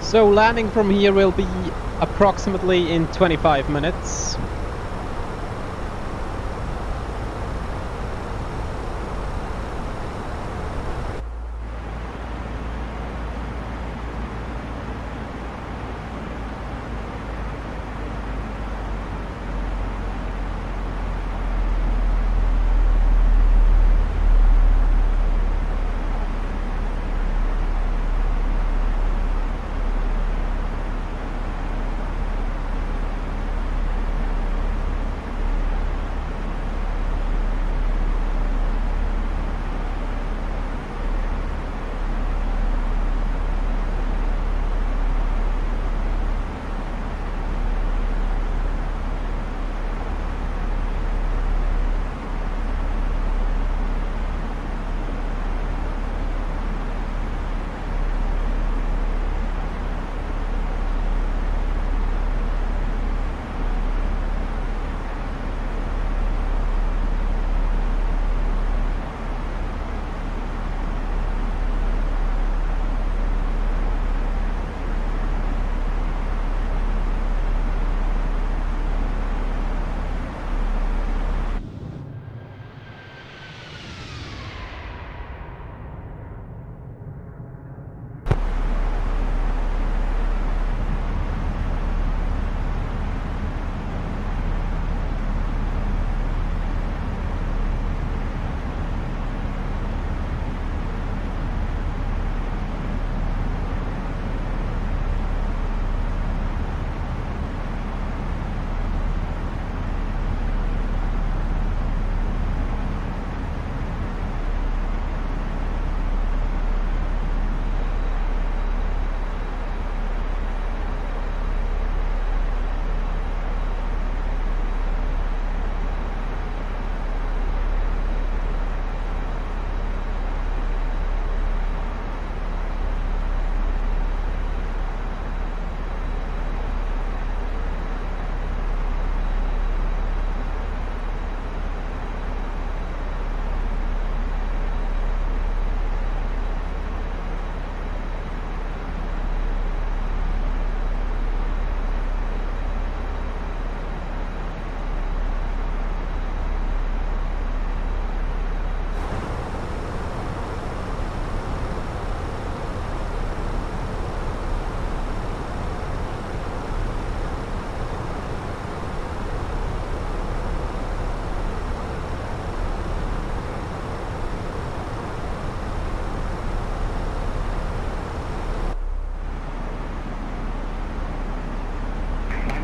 So landing from here will be approximately in 25 minutes.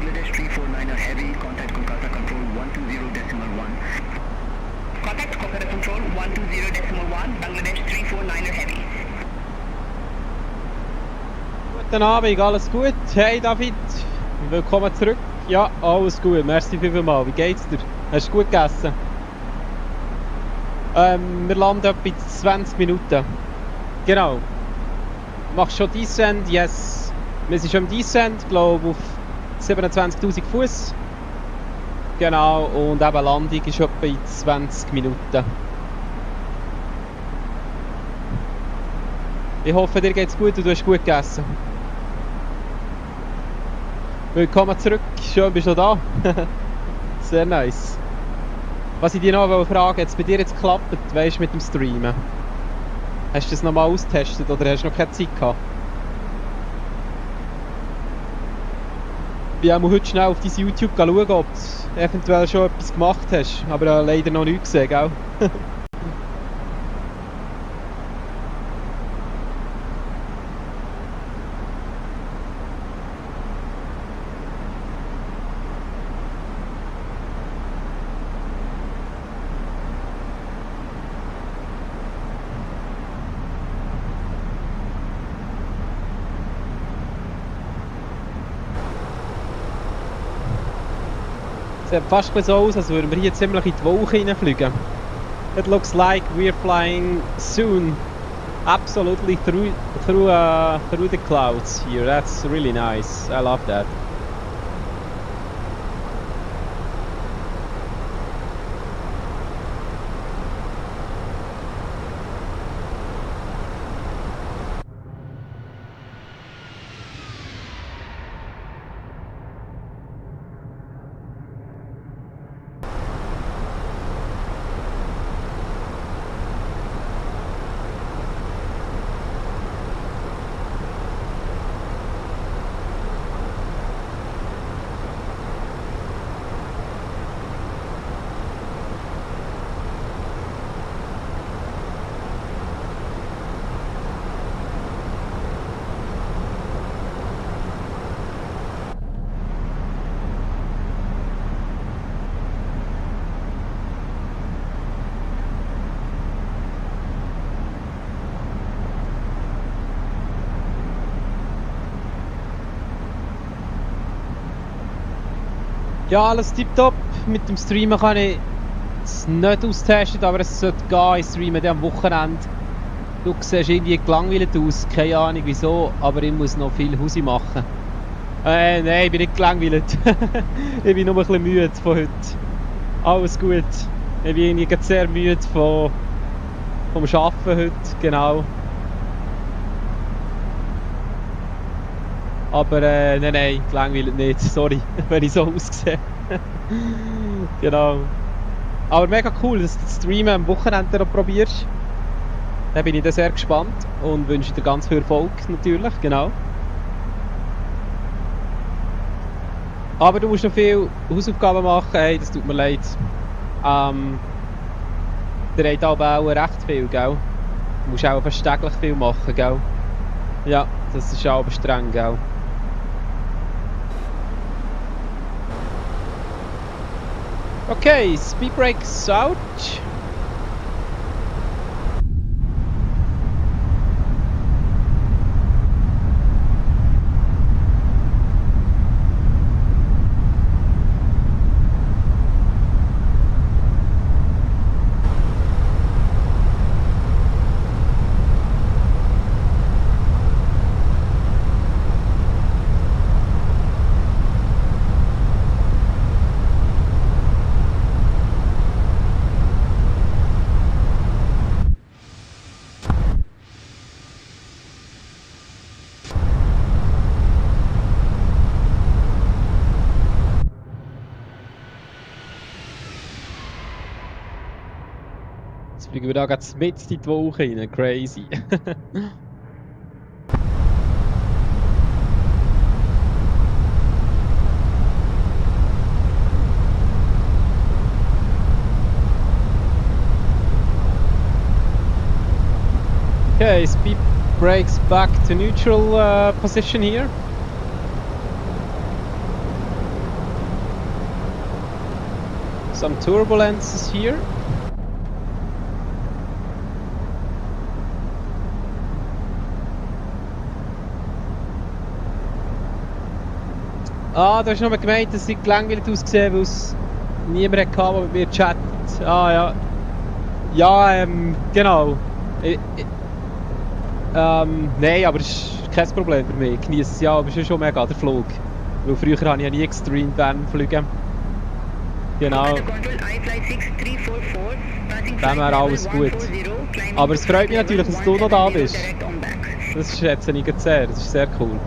Bangladesh 349er heavy, contact Kolkata control 120.1. Contact Kolkata control 120.1, Bangladesh 349er heavy. Guten Abend, alles gut? Hey David, willkommen zurück. Ja, alles gut, merci vielmals. Wie geht's dir? Hast du gut gegessen? Wir landen etwa in 20 Minuten. Genau. Machst schon Descent? Yes. Wir sind schon im Descent, glaube auf 27.000 Fuß. Genau, und eben Landung ist etwa in 20 Minuten. Ich hoffe, dir geht's gut und du hast gut gegessen. Willkommen zurück, schön bist du da. Sehr nice. Was ich dich noch fragen, hat es bei dir jetzt geklappt, weißt, mit dem Streamen? Hast du das nochmal ausgetestet oder hast du noch keine Zeit gehabt? bin auch heute schnell auf dein YouTube schauen, ob du eventuell schon etwas gemacht hast. Aber leider noch nichts gesehen, gell? Sieht fast ein bisschen so aus, als würden wir hier ziemlich in die Wolke hineinfliegen. It looks like we're flying soon, absolutely through the clouds here. That's really nice. I love that. Ja, alles tipptopp. Mit dem Streamen kann ich es nicht austesten, aber es sollte gehen. Ich streame dann am Wochenende. Du siehst irgendwie gelangweilt aus, keine Ahnung wieso, aber ich muss noch viel Hausi machen. Nein, ich bin nicht gelangweilt. Ich bin nur ein bisschen müde von heute. Alles gut. Ich bin irgendwie sehr müde vom Arbeiten heute, genau. Aber nein, gelangweilt nicht, sorry, wenn ich so aussehe. Genau. Aber mega cool, dass du das Streamen am Wochenende noch probierst. Da bin ich dann sehr gespannt und wünsche dir ganz viel Erfolg natürlich, genau. Aber du musst noch viele Hausaufgaben machen, hey, das tut mir leid. Der hat aber auch recht viel, gell? Du musst auch fast täglich viel machen, gell? Ja, das ist auch streng, gell? Okay, speed brakes out. Fliegen wir da gerade mit in die Woche rein, crazy. Okay, speed brakes back to neutral position here. Some turbulences here. Ah, du hast noch mal gemeint, dass ich gelangweilt ausgesehen, weil es niemand hatte, der mit mir chattet. Ah ja. Ja, genau. Nein, aber das ist kein Problem für mich. Ich genieße es ja, aber es ist schon mega der Flug. Weil früher habe ich ja nie gestreamt während dem Fliegen. Genau. Dann wäre alles gut. Aber es freut mich natürlich, dass du noch da bist. Das schätze ich sehr, das ist sehr cool.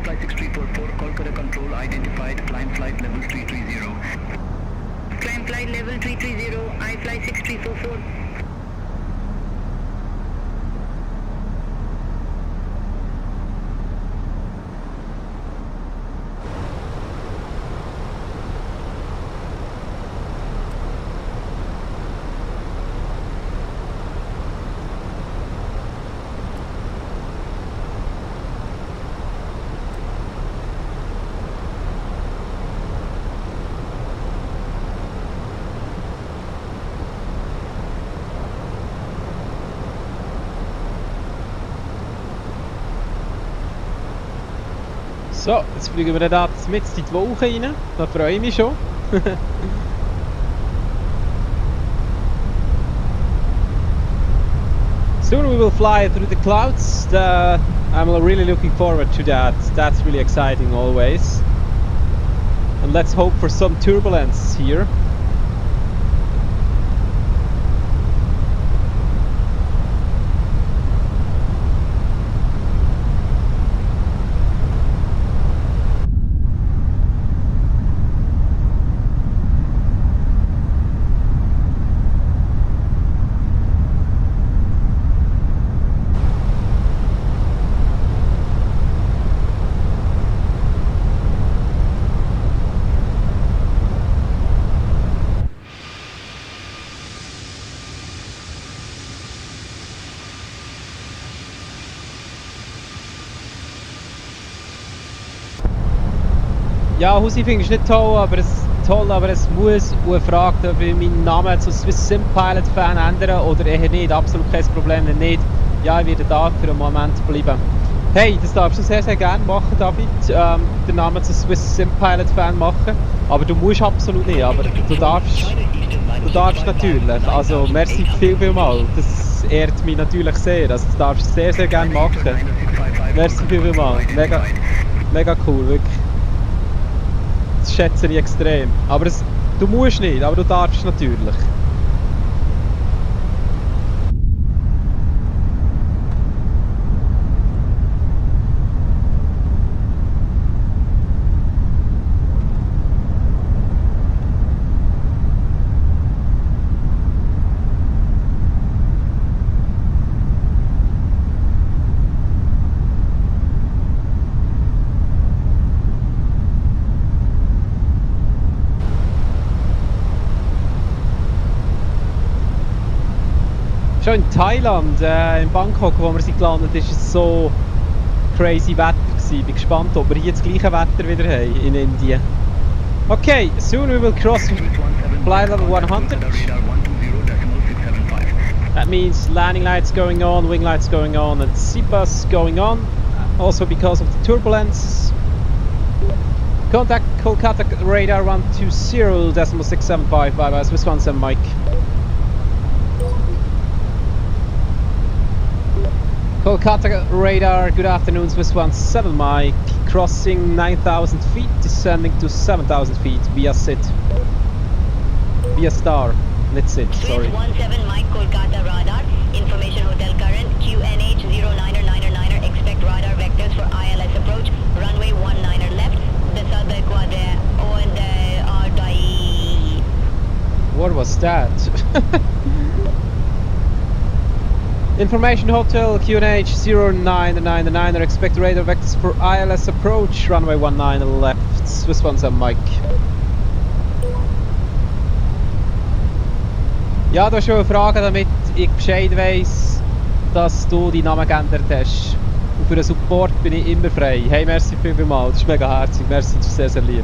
Flight 6344, Kolkata control identified, climb flight level 330. Climb flight level 330, I fly 6344. So, jetzt fliegen wir da mit in die Wolke rein. Da freue ich mich schon. Soon we will fly through the clouds. I'm really looking forward to that. That's really exciting always. And let's hope for some turbulence here. Ja, Husi finde ich nicht toll, aber es muss gefragt, ob ich meinen Namen zu Swiss SimPilot Fan ändern oder eher nicht. Absolut kein Problem, wenn nicht. Ja, ich werde da für einen Moment bleiben. Hey, das darfst du sehr, sehr gerne machen, David. Den Namen zu Swiss SimPilot Fan machen. Aber du musst absolut nicht, aber du darfst natürlich. Also, merci vielmals. Das ehrt mich natürlich sehr. Also, das darfst du sehr, sehr gerne machen. Merci vielmals. Mega cool, wirklich. Das schätze ich extrem. Aber du musst nicht, aber du darfst natürlich. Schon in Thailand, in Bangkok, wo wir sind gelandet, ist es so crazy Wetter gewesen. Ich bin gespannt, ob wir hier das gleiche Wetter wieder haben in Indien. Okay, soon we will cross flight level 100. That means landing lights going on, wing lights going on, and CBus going on. Also because of the turbulence. Contact Kolkata radar 120.675. Bye bye, Swiss 17 Mike. Kolkata radar, good afternoon, Swiss 17 Mike, crossing 9,000 feet, descending to 7,000 feet via SIT. Via star, not SIT, sorry. Swiss 17 Mike, Kolkata radar, information hotel current, QNH 09er, expect radar vectors for ILS approach, runway 19er left, descend quadre, on the What was that? Information Hotel QNH 0999, expect radar vectors for ILS approach, runway 19 left, Swiss 17 Mike. Ja, du hast schon eine Frage, damit ich Bescheid weiss, dass du deinen Namen geändert hast. Und für den Support bin ich immer frei. Hey, merci vielmals, das ist mega herzig, merci, das ist sehr, sehr lieb.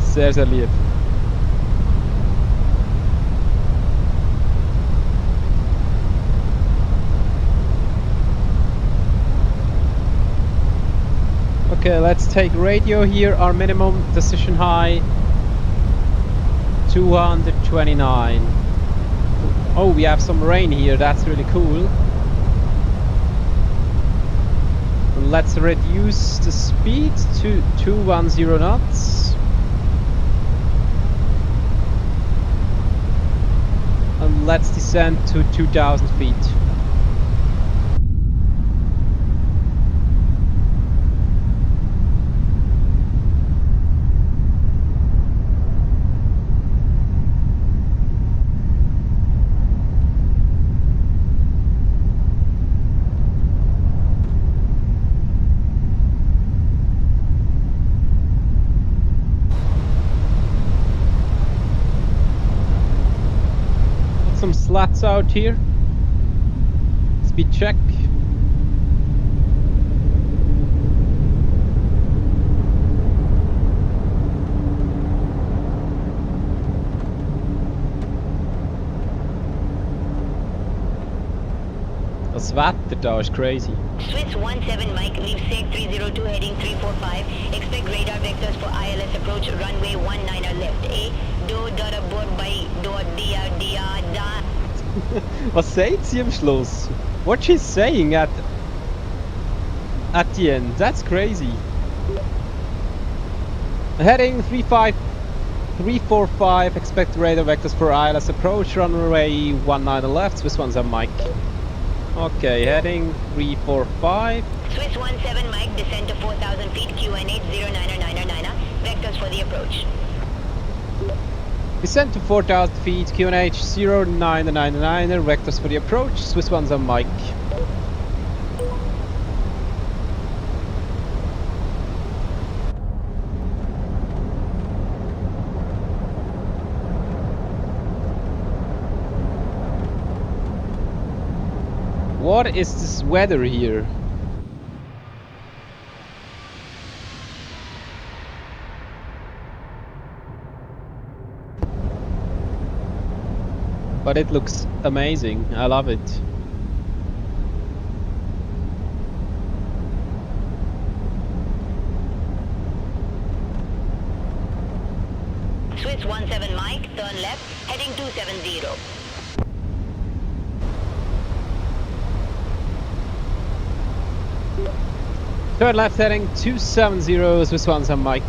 Sehr, sehr lieb. Okay, let's take radio here. Our minimum decision high 229. Oh, we have some rain here. That's really cool. Let's reduce the speed to 210 knots. And let's descend to 2,000 feet. Some slats out here. Speed check. Das Wetter da ist crazy. Swiss 17 Mike, leave SEG 302 heading 345. Expect radar vectors for ILS approach runway 19 left. Do dot aboard by dot dia da. Was sagt sie am Schluss? What she's saying at the end? That's crazy. Heading 345, expect radar vectors for ILS approach, runway 19 left, Swiss 17 Mike. Okay, heading 345. Swiss 17 Mike, descend to 4,000 feet, QNH 0999, vectors for the approach. Descend to 4,000 feet, QNH 0999, vectors for the approach, Swiss 17 Mike. What is this weather here? But it looks amazing. I love it. Swiss 17 Mike, turn left, heading 270. Turn left heading 270, Swiss 17 Mike.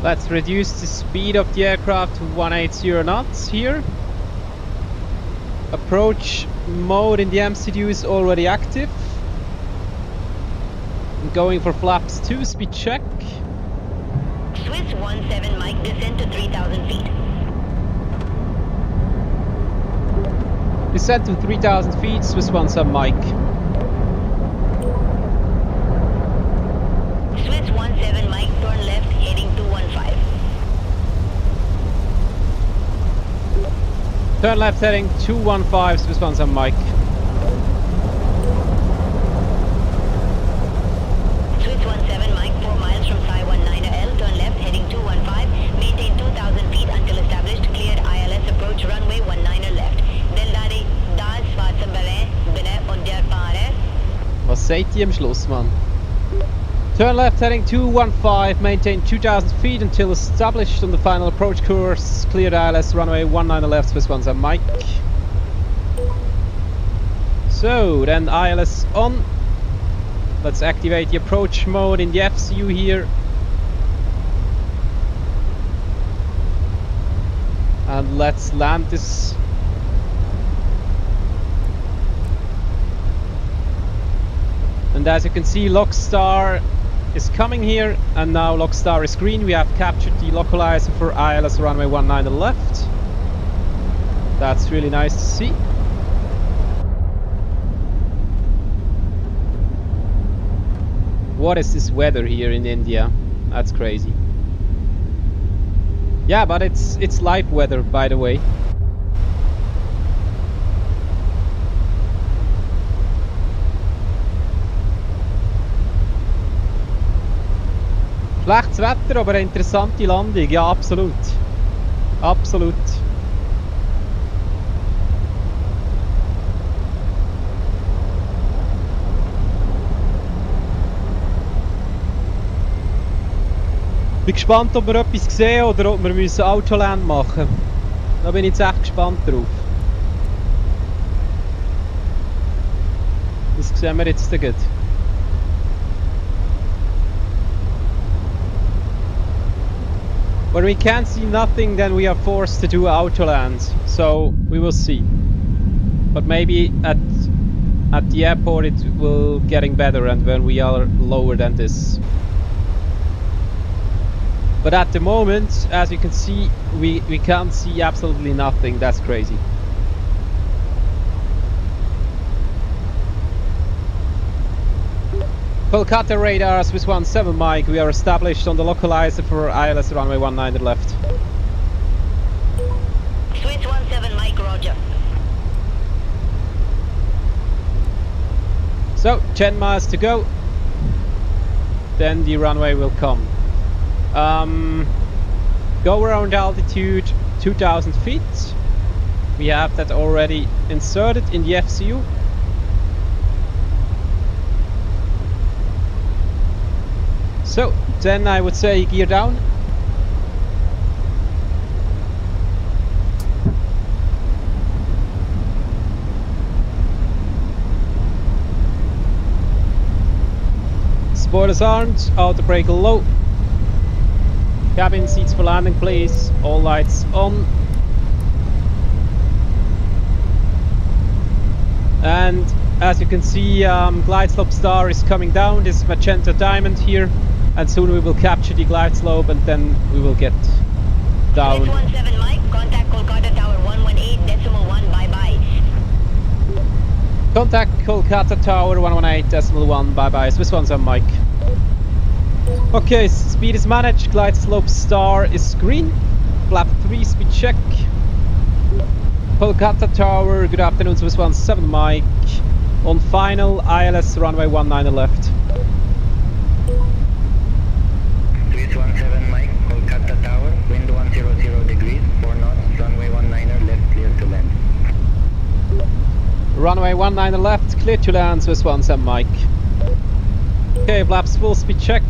Let's reduce the speed of the aircraft to 180 knots here. Approach mode in the MCU is already active. I'm going for flaps 2, speed check. Swiss 17 Mike, descend to 3,000 feet. Descend to 3,000 feet, Swiss 17 Mike. Swiss 17 Mike, turn left, heading 215. Turn left heading 215, Swiss 17 Mike. Swiss 17 Mike, 4 miles from Thai 19L, turn left, heading 215. Maintain 2,000 feet until established, cleared ILS approach runway 19 left. Deldari, das Schwarzenberg, Bene und der Pare. Was sagt ihr am Schluss, Mann? Turn left heading 215, maintain 2,000 feet until established on the final approach course. Cleared ILS runway 19 left, Swiss 17 Mike. So, then ILS on. Let's activate the approach mode in the FCU here. And let's land this. And as you can see, Lockstar is coming here, and now Lockstar is green. We have captured the localizer for ILS runway 19 left. That's really nice to see. What is this weather here in India? That's crazy. Yeah, but it's live weather, by the way. Schlechtes Wetter, aber eine interessante Landung. Ja, absolut. Absolut. Bin gespannt, ob wir etwas sehen oder ob wir müssen Autoland machen. Da bin ich jetzt echt gespannt drauf. Das sehen wir jetzt gut. When we can't see nothing, then we are forced to do Autoland. So we will see. But maybe at the airport it will getting better, and when we are lower than this. But at the moment, as you can see, we can't see absolutely nothing. That's crazy. Kolkata radar, Swiss 17 Mike, we are established on the localizer for ILS runway 19 left. Swiss 17 Mike, roger. So, 10 miles to go. Then the runway will come. Go around altitude 2000 feet. We have that already inserted in the FCU. So, then I would say gear down. Spoilers aren't, auto brake low. Cabin seats for landing please, all lights on. And as you can see, glide slope star is coming down, this magenta diamond here. And soon we will capture the glide slope and then we will get down. Swiss 17 Mike, contact Kolkata Tower 118.1, bye-bye. Contact Kolkata Tower 118.1, bye-bye, Swiss 17 Mike. Okay, speed is managed, glide slope star is green. Flap 3, speed check. Kolkata Tower, good afternoon, Swiss 17 Mike. On final, ILS runway 19 left. Swiss 17 Mike, Kolkata Tower, wind 100 degrees, 4 knots, runway 19 left, clear to land. Runway 19 left, clear to land, Swiss 17 Mike. Okay, flaps full, speed check.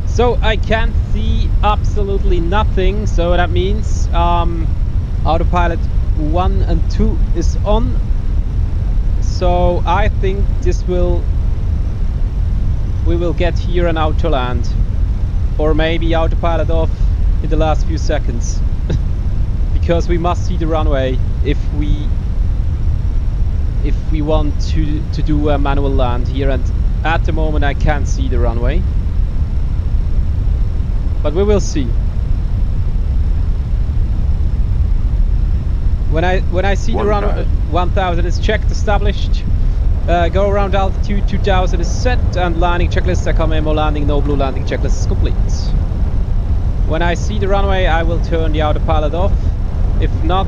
So I can't see absolutely nothing, so that means autopilot 1 and 2 is on. So I think we will get here an auto land, or maybe autopilot off in the last few seconds, because we must see the runway if we want to do a manual land here, and at the moment I can't see the runway. But we will see. When I see the runway 1000 is checked, established. Go around altitude 2000 is set, and landing checklist ACOMMO landing, no blue landing checklist is complete. When I see the runway, I will turn the autopilot off. If not,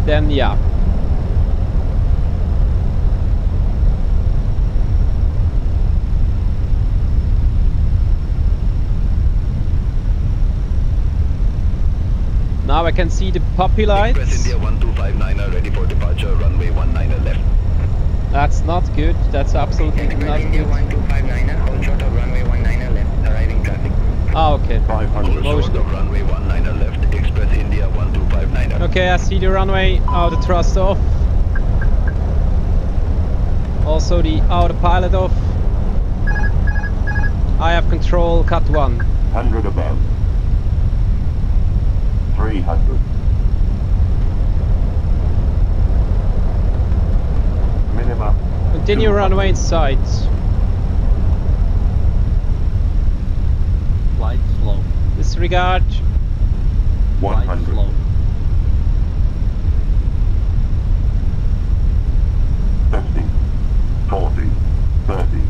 then yeah. Now I can see the puppy lights. Express India 1259er ready for departure, runway 19 left. That's not good. That's absolutely Express not India good. 1259er, hold short of runway 19 left, arriving traffic. Ah, okay. 500 short of runway 19 left. Express India 1259er. Okay, I see the runway, auto thrust off. Also the autopilot off. I have control, cut 1. 100 above. 300. Minimum. Continue 200. runway in sight. Flight slow. Disregard. 100. Slow. Fifty. 40. 30.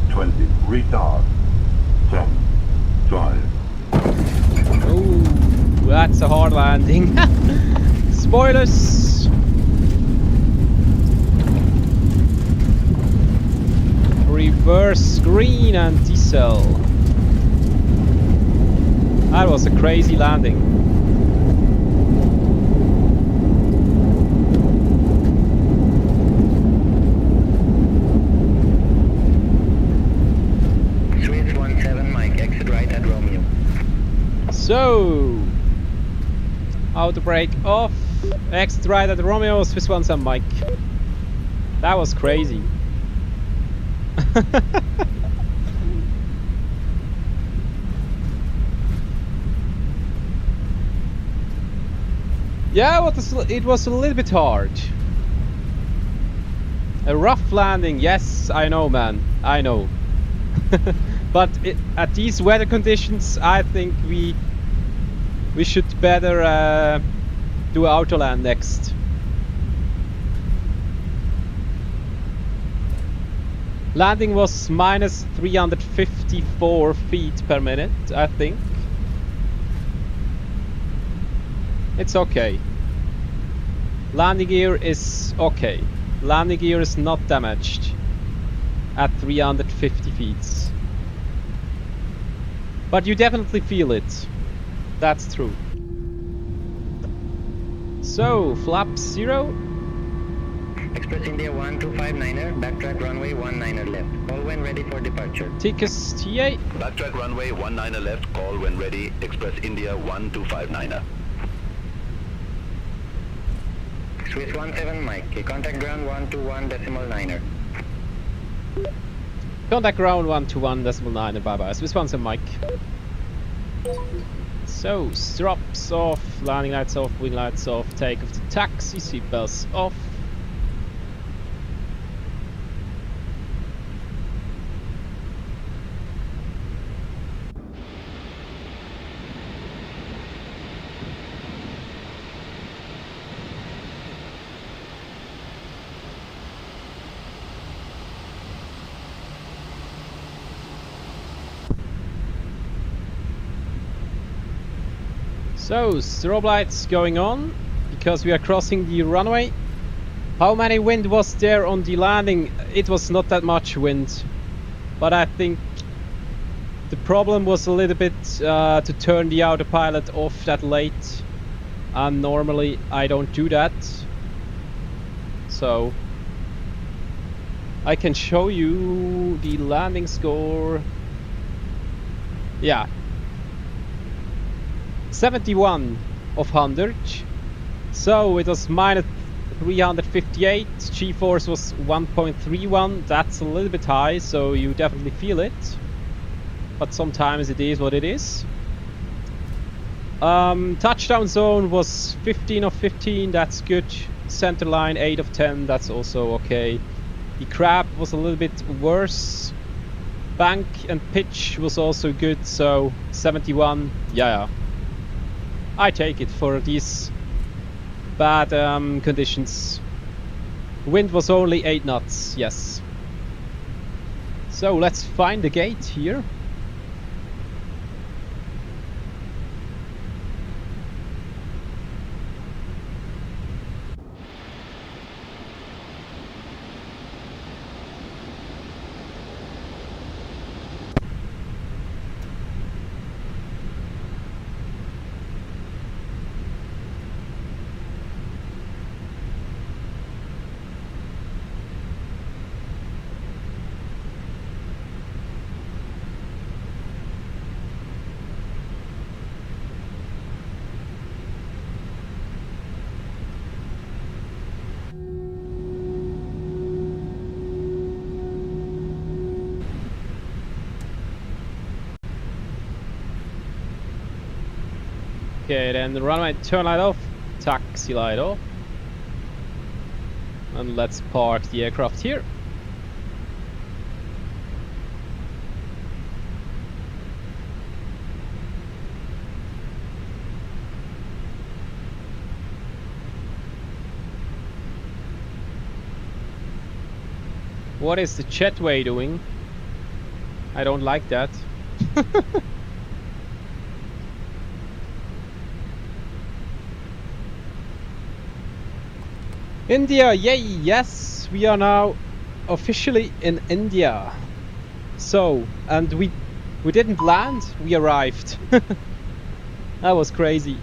20. Retard. 10. 5. Ooh, that's a hard landing. Spoilers. Reverse green and diesel. That was a crazy landing. Swiss 17 Mike, exit right at Romeo. So, auto brake off, exit right at Romeo, Swiss 17 Mike. That was crazy. Yeah, it was a little bit hard. A rough landing, yes, I know, man. I know. But at these weather conditions, I think we should better do autoland next. Landing was minus 354 feet per minute, I think. It's okay. Landing gear is okay. Landing gear is not damaged at 350 feet. But you definitely feel it. That's true. So, flap 0. Express India 1259er, backtrack runway 19er left. Call when ready for departure. Tickets TA. Backtrack runway 19er left, call when ready, Express India 1259er. Swiss 17 Mike, contact ground 121.9er. Contact ground 121.9, bye bye. Swiss 17 Mike. So, strops off, landing lights off, wing lights off, take off the taxi, seatbelts off. So, strobe lights going on because we are crossing the runway. How many wind was there on the landing? It was not that much wind, but I think the problem was a little bit to turn the autopilot off that late, and normally I don't do that. So I can show you the landing score. Yeah. 71 of 100, so it was minus 358, G-force was 1.31, that's a little bit high, so you definitely feel it, but sometimes it is what it is. Touchdown zone was 15 of 15, that's good. Center line 8 of 10, that's also okay. The crab was a little bit worse. Bank and pitch was also good, so 71, yeah. I take it for these bad conditions. Wind was only 8 knots, yes. So let's find the gate here. Okay, then the runway turn light off, taxi light off. And let's park the aircraft here. What is the jetway doing? I don't like that. India, yay, yes, we are now officially in India. So, and we didn't land, we arrived. That was crazy.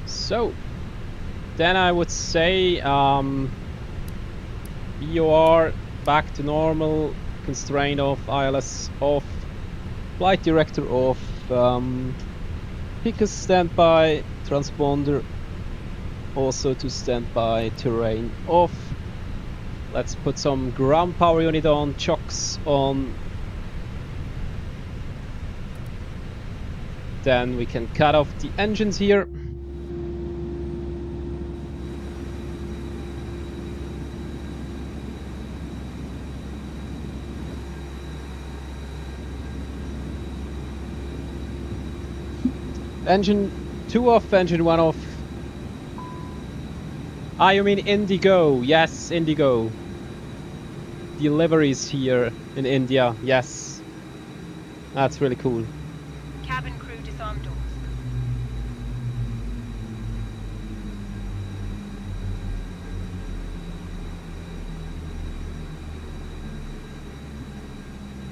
So, then I would say EOR back to normal, constraint off, ILS off, flight director off, pickers standby, transponder also to standby, terrain off. Let's put some ground power unit on, chocks on, then we can cut off the engines here. Engine 2 off, engine 1 off. Ah, you mean Indigo? Yes, Indigo. Deliveries here in India, yes. That's really cool. Cabin crew disarm doors.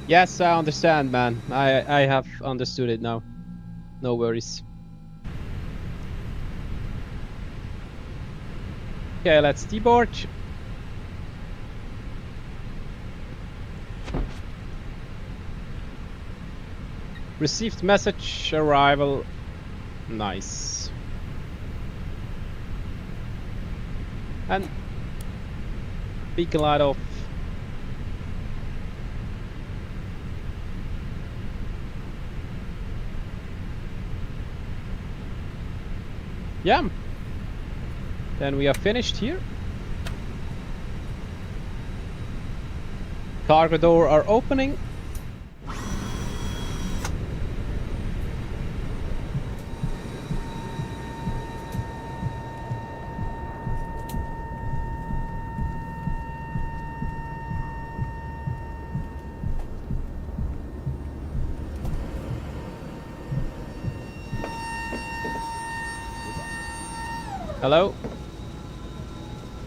Yes, I understand, man. I have understood it now. No worries. Okay, let's deboard. Received message, arrival. Nice. And beacon light off. Yeah. Then we are finished here. Cargo door are opening. Hello?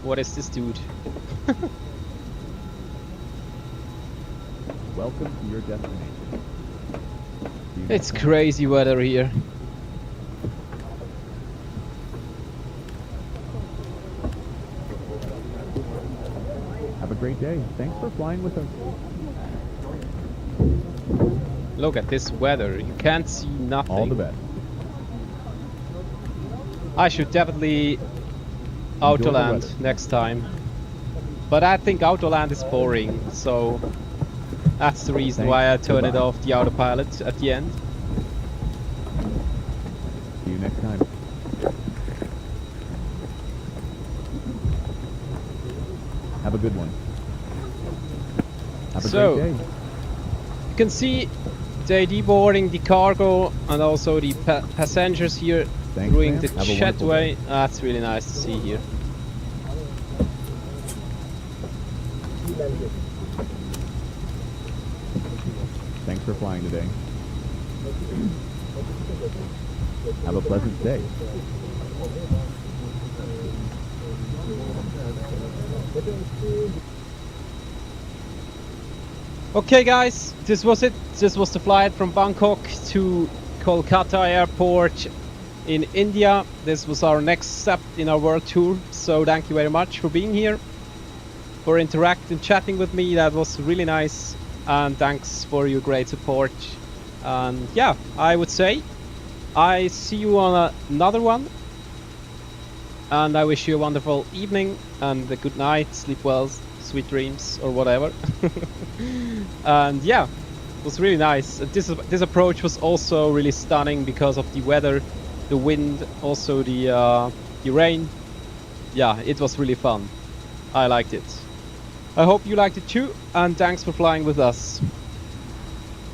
What is this dude? Welcome to your destination. It's crazy weather here. Have a great day. Thanks for flying with us. Look at this weather. You can't see nothing. All the best. I should definitely autoland next time. But I think autoland is boring, so that's the reason why I turned it off the autopilot at the end. See you next time. Have a good one. Have a So, great day. you can see they deboarding the cargo and also the passengers here. Thanks, Doing man. the Have a wonderful jetway. day. That's really nice to see here. Thanks for flying today. Have a pleasant day. Okay guys, this was it. This was the flight from Bangkok to Kolkata airport in India. This was our next step in our world tour. So thank you very much for being here, for interacting, chatting with me. That was really nice. And thanks for your great support. And yeah, I would say I see you on another one. And I wish you a wonderful evening and a good night. Sleep well, sweet dreams, or whatever. And yeah, it was really nice. This approach was also really stunning because of the weather, the wind, also the rain. Yeah, it was really fun. I liked it. I hope you liked it too, and thanks for flying with us.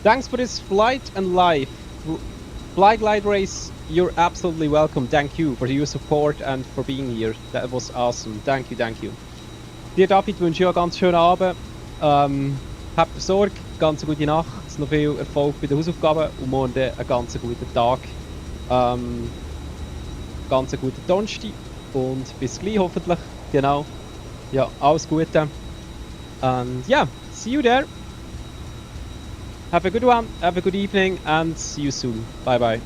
Thanks for this flight and live. Flight Light Race, you're absolutely welcome. Thank you for your support and for being here. That was awesome. Thank you, thank you. Dir, David, wünsche ich einen ganz schönen Abend. Habt Sorge, ganz gute Nacht, noch viel Erfolg bei den Hausaufgaben und morgen einen ganz guten Tag. Ganz guten Donnerstag und bis gleich hoffentlich. Genau. Ja, alles Gute. And yeah, see you there. Have a good one, have a good evening, and see you soon. Bye bye.